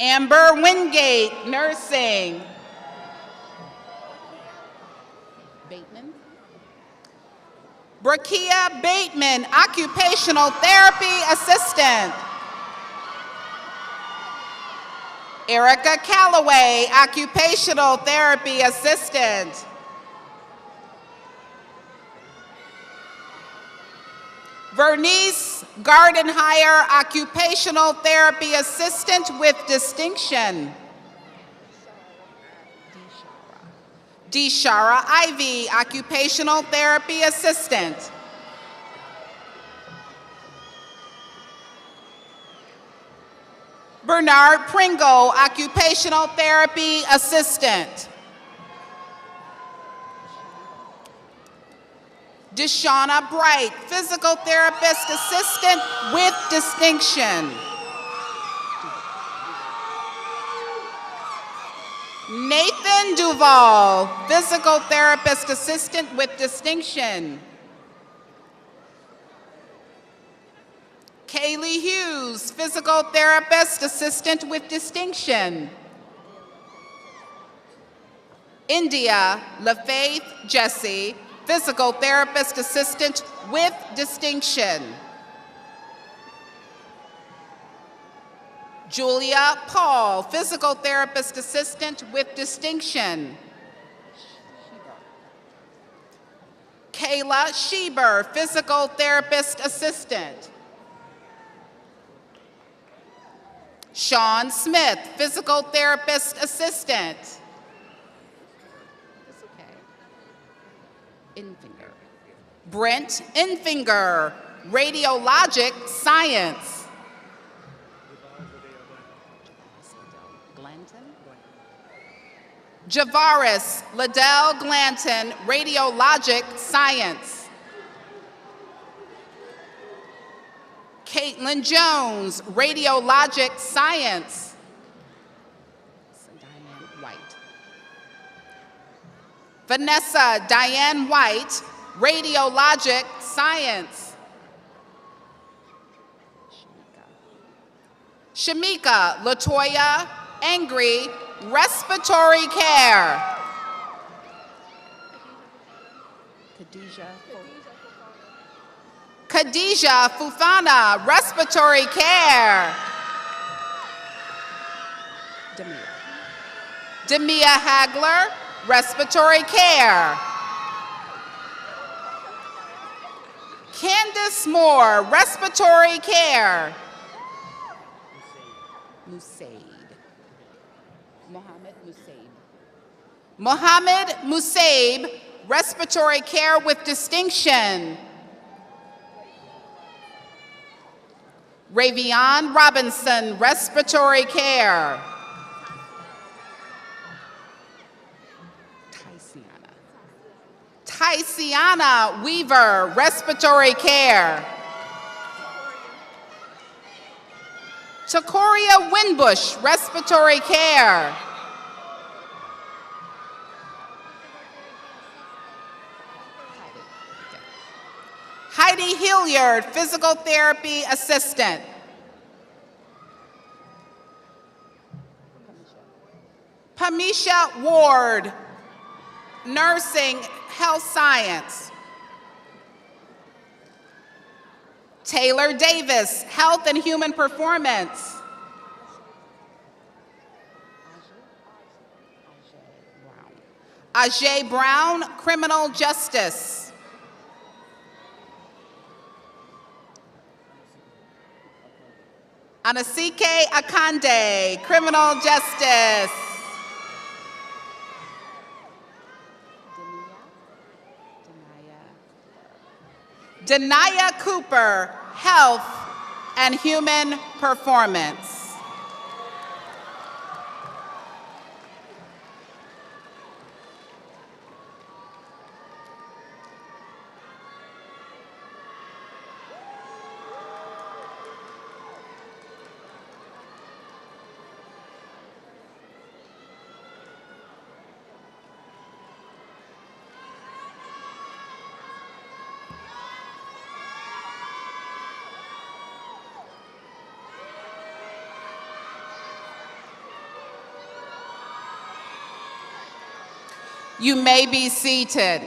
Amber Wingate, nursing. Bateman. Brakia Bateman, occupational therapy assistant. Erica Calloway, occupational therapy assistant. Vernice Gardenhire, occupational therapy assistant with distinction. Deshara Ivy, occupational therapy assistant. Bernard Pringle, occupational therapy assistant. Deshauna Bright, physical therapist assistant with distinction. Nathan Duval, physical therapist assistant with distinction. Kaylee Hughes, physical therapist assistant with distinction. India LaFaith Jesse, physical therapist assistant with distinction. Julia Paul, physical therapist assistant with distinction. Kayla Schieber, physical therapist assistant. Sean Smith, physical therapist assistant. It's okay. Infinger. Brent Infinger, radiologic science. Glanton. Javaris Liddell Glanton, radiologic science. Caitlin Jones, radiologic science. Diane White. Vanessa Diane White, radiologic science. Shamika Latoya Angry, respiratory care. Khadijah Fufana, respiratory care. Demia Hagler, respiratory care. Candace Moore, respiratory care. Musaid. Mohammed Musaid. Mohammed Musaib, respiratory care with distinction. Ravion Robinson, respiratory care. Tyciana Weaver, respiratory care. Takoria Winbush, respiratory care. Heidi Hilliard, physical therapy assistant. Pamisha Ward, nursing, health science. Taylor Davis, health and human performance. Ajay Brown, criminal justice. Anasike Akande, criminal justice. Denaya Cooper, health and human performance. You may be seated.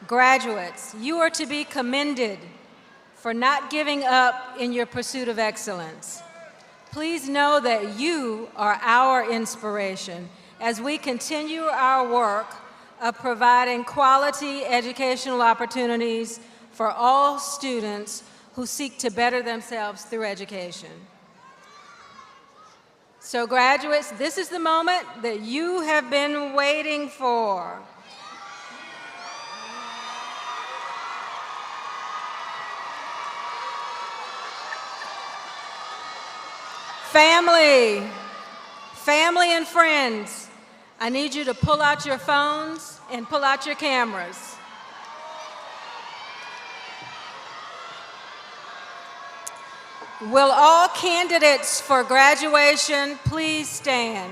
Graduates, you are to be commended for not giving up in your pursuit of excellence. Please know that you are our inspiration as we continue our work of providing quality educational opportunities for all students who seek to better themselves through education. So graduates, this is the moment that you have been waiting for. Family and friends, I need you to pull out your phones and pull out your cameras. Will all candidates for graduation please stand?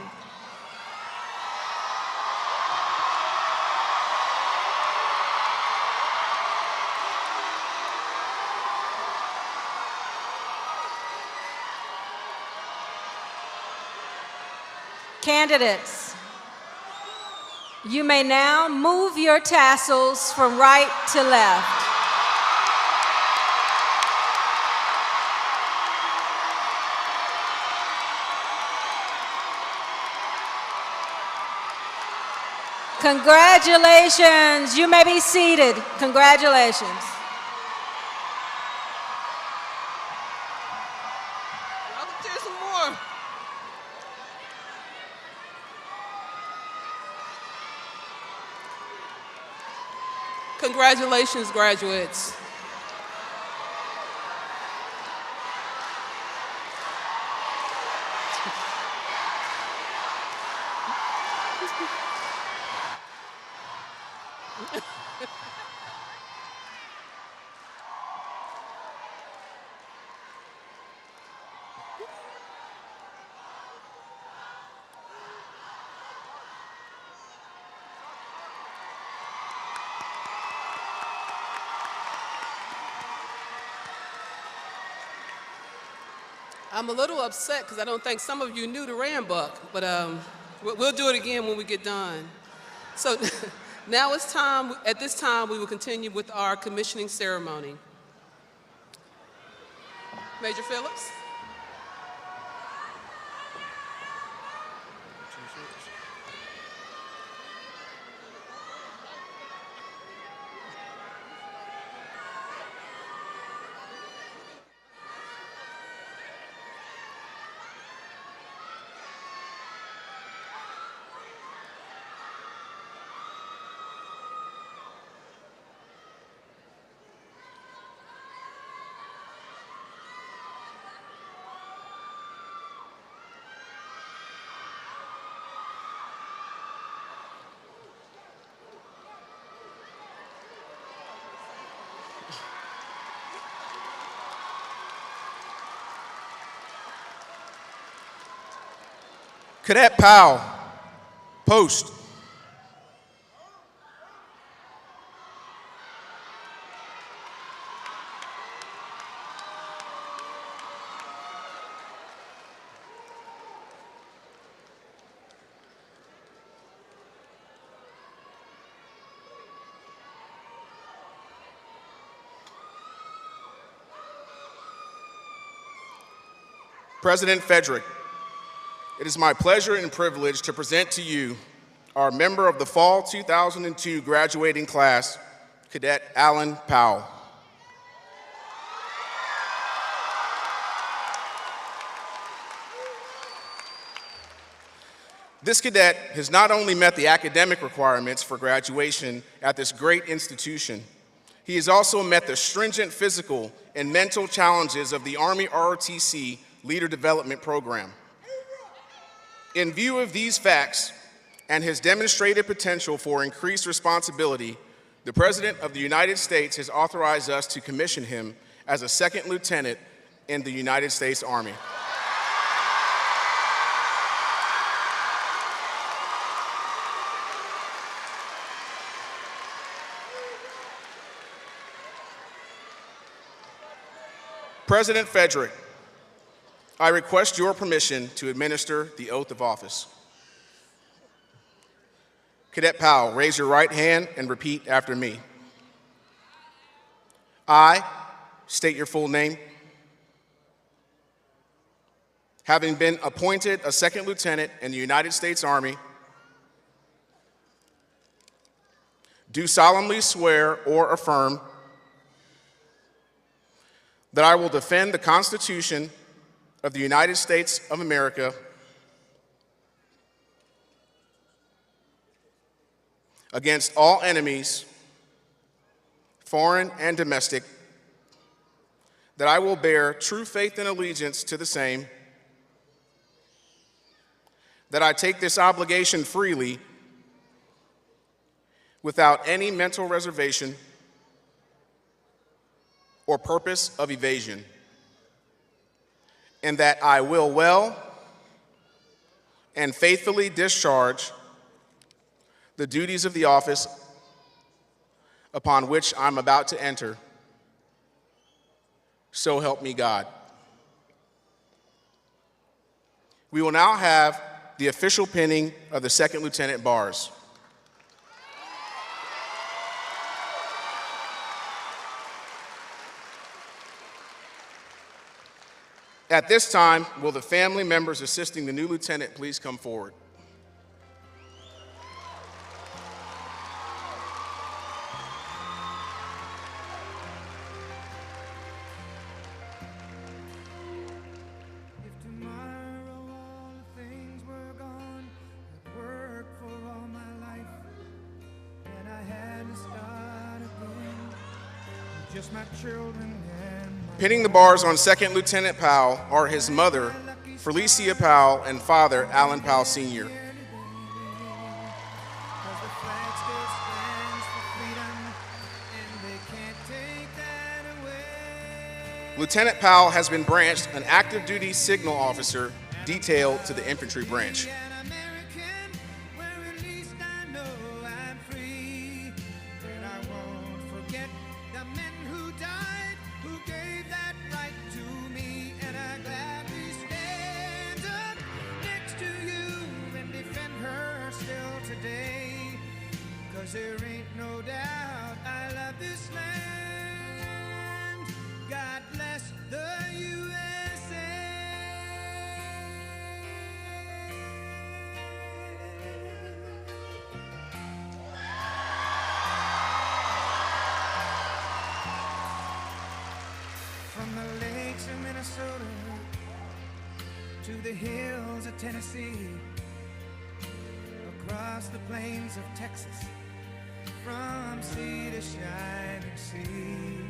Candidates, you may now move your tassels from right to left. Congratulations, you may be seated. Congratulations. There's some more. Congratulations, graduates. I'm a little upset because I don't think some of you knew the Rambuck, but we'll do it again when we get done. So now it's time, at this time, we will continue with our commissioning ceremony. Major Phillips. Cadet Powell, post. President Frederick, it is my pleasure and privilege to present to you our member of the Fall 2002 graduating class, Cadet Alan Powell. This cadet has not only met the academic requirements for graduation at this great institution, he has also met the stringent physical and mental challenges of the Army ROTC Leader Development Program. In view of these facts and his demonstrated potential for increased responsibility, the President of the United States has authorized us to commission him as a second lieutenant in the United States Army. President Frederick, I request your permission to administer the oath of office. Cadet Powell, raise your right hand and repeat after me. I state your full name. having been appointed a second lieutenant in the United States Army, do solemnly swear or affirm that I will defend the Constitution of the United States of America against all enemies, foreign and domestic, that I will bear true faith and allegiance to the same, that I take this obligation freely without any mental reservation or purpose of evasion, and that I will well and faithfully discharge the duties of the office upon which I'm about to enter. So help me God. We will now have the official pinning of the second lieutenant bars. At this time, will the family members assisting the new lieutenant please come forward? If tomorrow all the things were gone, I'd work for all my life, and I had to start again with just my children and my Pinning the bars on Second Lieutenant Powell are his mother, Felicia Powell, and father, Alan Powell Sr. 'cause the flag still stands for freedom, and they can't take that away. Lieutenant Powell has been branched an active duty signal officer detailed to the infantry branch. An American, where at least I know I'm free, and I won't forget the men who died, who gave that right to me, and I gladly stand up next to you and defend her still today, 'cause there ain't no doubt I love this land. God bless the USA. From the lakes of Minnesota to the hills of Tennessee, across the plains of Texas, from sea to shining sea,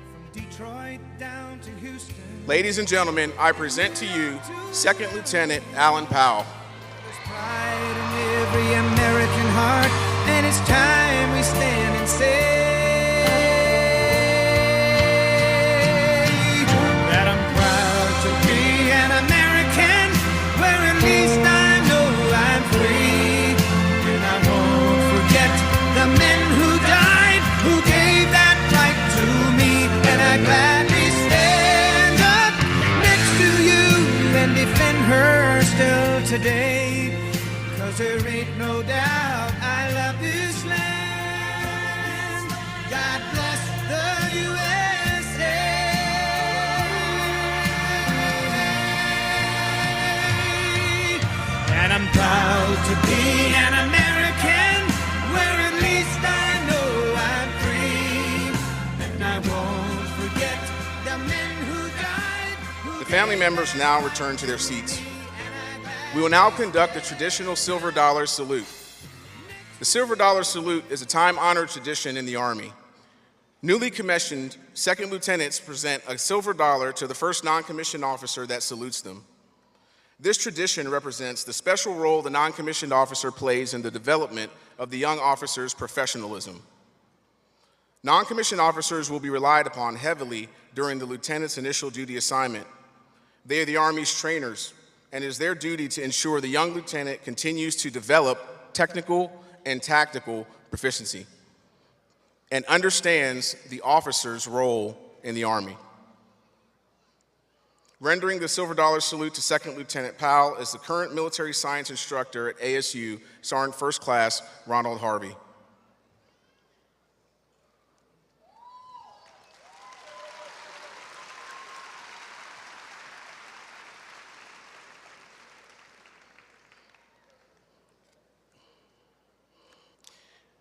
from Detroit down to Houston. Ladies and gentlemen, I present to you Second Lieutenant Alan Powell. There's pride in every American heart, and it's time we stand and say that I'm proud to be an American, where at least I know I'm free, and I won't forget the men who died, who gave that right to me, and I gladly stand up next to you and defend her still today, 'cause there ain't no doubt I love this land. God bless the USA. And I'm proud to be an American, where at least I know I'm free, and I won't forget the men who died. The family members now return to their seats. We will now conduct the traditional silver dollar salute. The silver dollar salute is a time-honored tradition in the Army. Newly commissioned second lieutenants present a silver dollar to the first non-commissioned officer that salutes them. This tradition represents the special role the non-commissioned officer plays in the development of the young officer's professionalism. Non-commissioned officers will be relied upon heavily during the lieutenant's initial duty assignment. They are the Army's trainers, and it is their duty to ensure the young lieutenant continues to develop technical and tactical proficiency and understands the officer's role in the Army. Rendering the silver dollar salute to Second Lieutenant Powell is the current military science instructor at ASU, Sergeant First Class Ronald Harvey.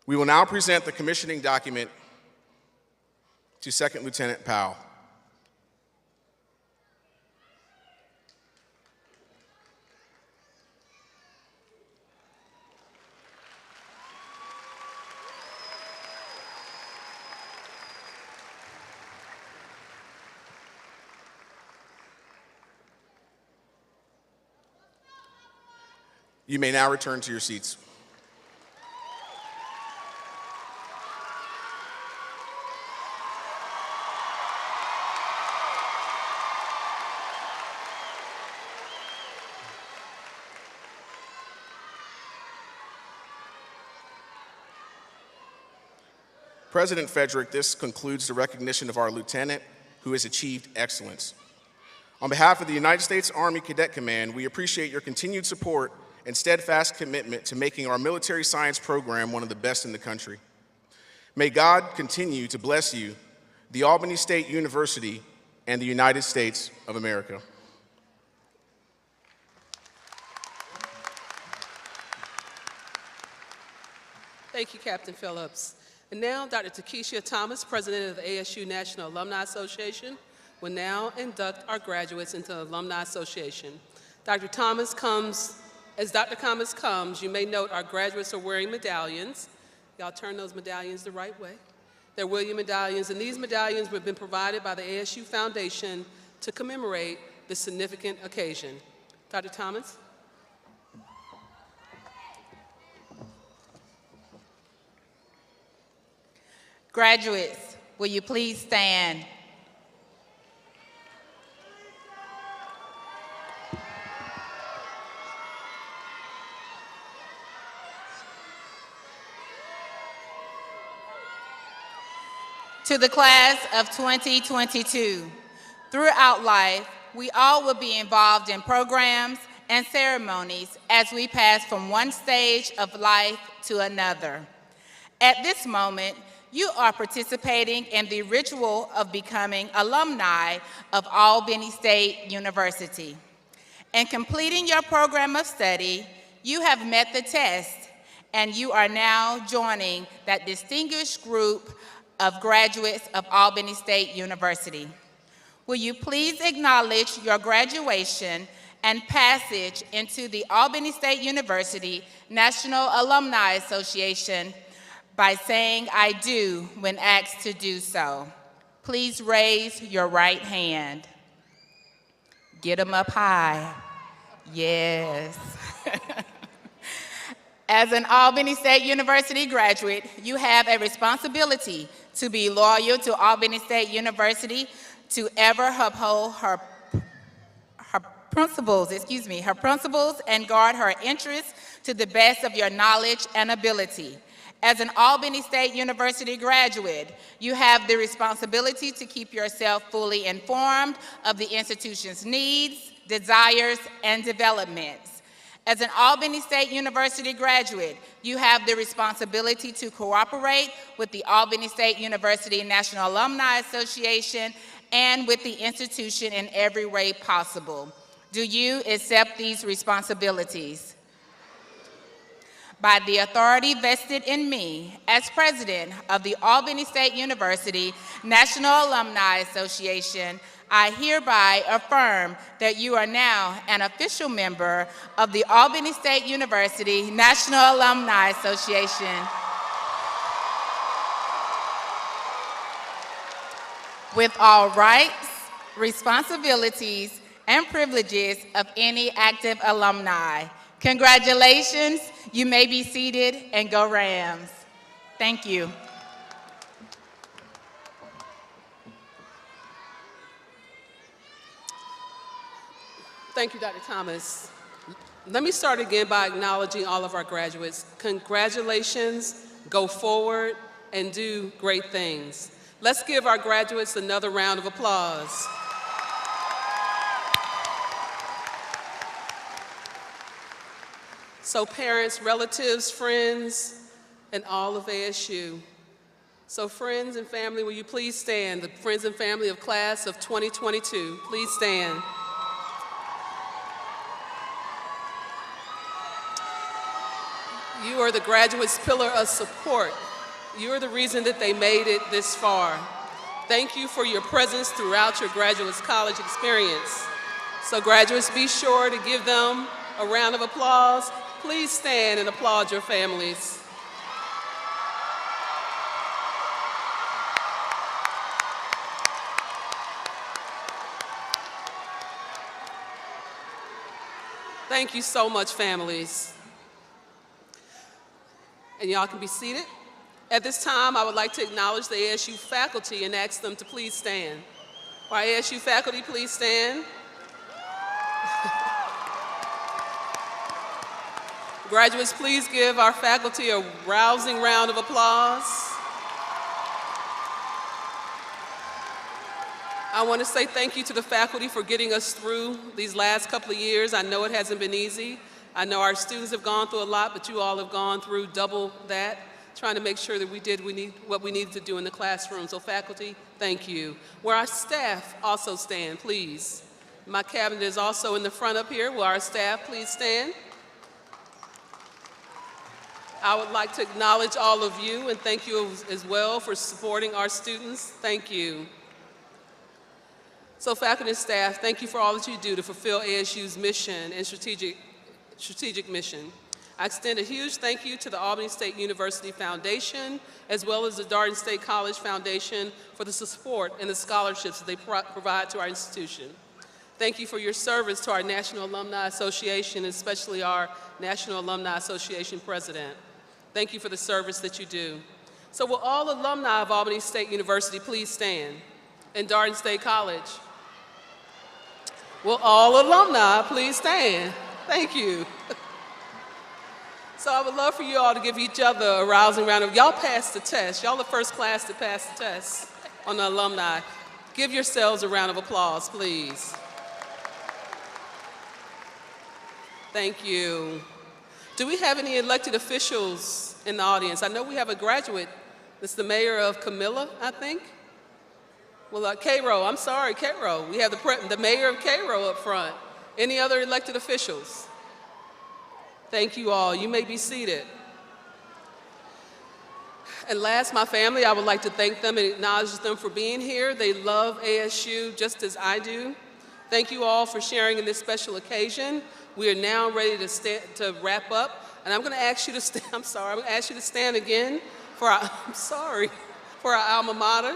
We will now present the commissioning document to Second Lieutenant Powell. You may now return to your seats. President Frederick, this concludes the recognition of our lieutenant who has achieved excellence. On behalf of the United States Army Cadet Command, we appreciate your continued support and steadfast commitment to making our military science program one of the best in the country. May God continue to bless you, the Albany State University, and the United States of America. Thank you, Captain Phillips. And now, Dr. Takesha Thomas, President of the ASU National Alumni Association, will now induct our graduates into the Alumni Association. As Dr. Thomas comes, you may note our graduates are wearing medallions. Y'all turn those medallions the right way. They're William medallions, and these medallions have been provided by the ASU Foundation to commemorate this significant occasion. Dr. Thomas? Graduates, will you please stand? To the class of 2022, throughout life, we all will be involved in programs and ceremonies as we pass from one stage of life to another. At this moment, you are participating in the ritual of becoming alumni of Albany State University. In completing your program of study, you have met the test, and you are now joining that distinguished group of graduates of Albany State University. Will you please acknowledge your graduation and passage into the Albany State University National Alumni Association by saying "I do" when asked to do so. Please raise your right hand. Get them up high. Yes. As an Albany State University graduate, you have a responsibility to be loyal to Albany State University, to ever uphold her principles and guard her interests to the best of your knowledge and ability. As an Albany State University graduate, you have the responsibility to keep yourself fully informed of the institution's needs, desires, and developments. As an Albany State University graduate, you have the responsibility to cooperate with the Albany State University National Alumni Association and with the institution in every way possible. Do you accept these responsibilities? By the authority vested in me as president of the Albany State University National Alumni Association, I hereby affirm that you are now an official member of the Albany State University National Alumni Association with all rights, responsibilities, and privileges of any active alumni. Congratulations. You may be seated, and go Rams. Thank you. Thank you, Dr. Thomas. Let me start again by acknowledging all of our graduates. Congratulations, go forward, and do great things. Let's give our graduates another round of applause. So parents, relatives, friends, and all of ASU. So friends and family, will you please stand? The friends and family of class of 2022, please stand. You are the graduates' pillar of support. You are the reason that they made it this far. Thank you for your presence throughout your graduates' college experience. So graduates, be sure to give them a round of applause. Please stand and applaud your families. Thank you so much, families. And y'all can be seated. At this time, I would like to acknowledge the ASU faculty and ask them to please stand. Our ASU faculty, please stand. Graduates, please give our faculty a rousing round of applause. I want to say thank you to the faculty for getting us through these last couple of years. I know it hasn't been easy. I know our students have gone through a lot, but you all have gone through double that, trying to make sure that we did what we needed to do in the classroom. So faculty, thank you. Where our staff also stand, please. My cabinet is also in the front up here. Will our staff please stand? I would like to acknowledge all of you and thank you as well for supporting our students. Thank you. So faculty and staff, thank you for all that you do to fulfill ASU's mission and strategic mission. I extend a huge thank you to the Albany State University Foundation, as well as the Darden State College Foundation for the support and the scholarships that they provide to our institution. Thank you for your service to our National Alumni Association, especially our National Alumni Association President. Thank you for the service that you do. So will all alumni of Albany State University please stand? And Darden State College? Will all alumni please stand? Thank you. So I would love for you all to give each other a rousing round of, y'all passed the test. Y'all the first class to pass the test on the alumni. Give yourselves a round of applause, please. Thank you. Do we have any elected officials in the audience? I know we have a graduate. It's the mayor of Camilla, I think. Well, Cairo, I'm sorry, Cairo. We have the mayor of Cairo up front. Any other elected officials? Thank you all. You may be seated. And last, my family, I would like to thank them and acknowledge them for being here. They love ASU just as I do. Thank you all for sharing in this special occasion. We are now ready to wrap up. And I'm going to ask you to stand, I'm going to ask you to stand again for our, for our alma mater,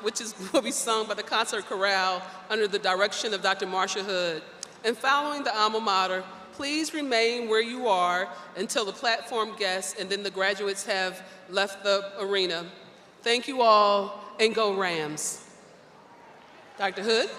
which will be sung by the concert chorale under the direction of Dr. Marsha Hood. And following the alma mater, please remain where you are until the platform guests and then the graduates have left the arena. Thank you all, and go Rams. Dr. Hood.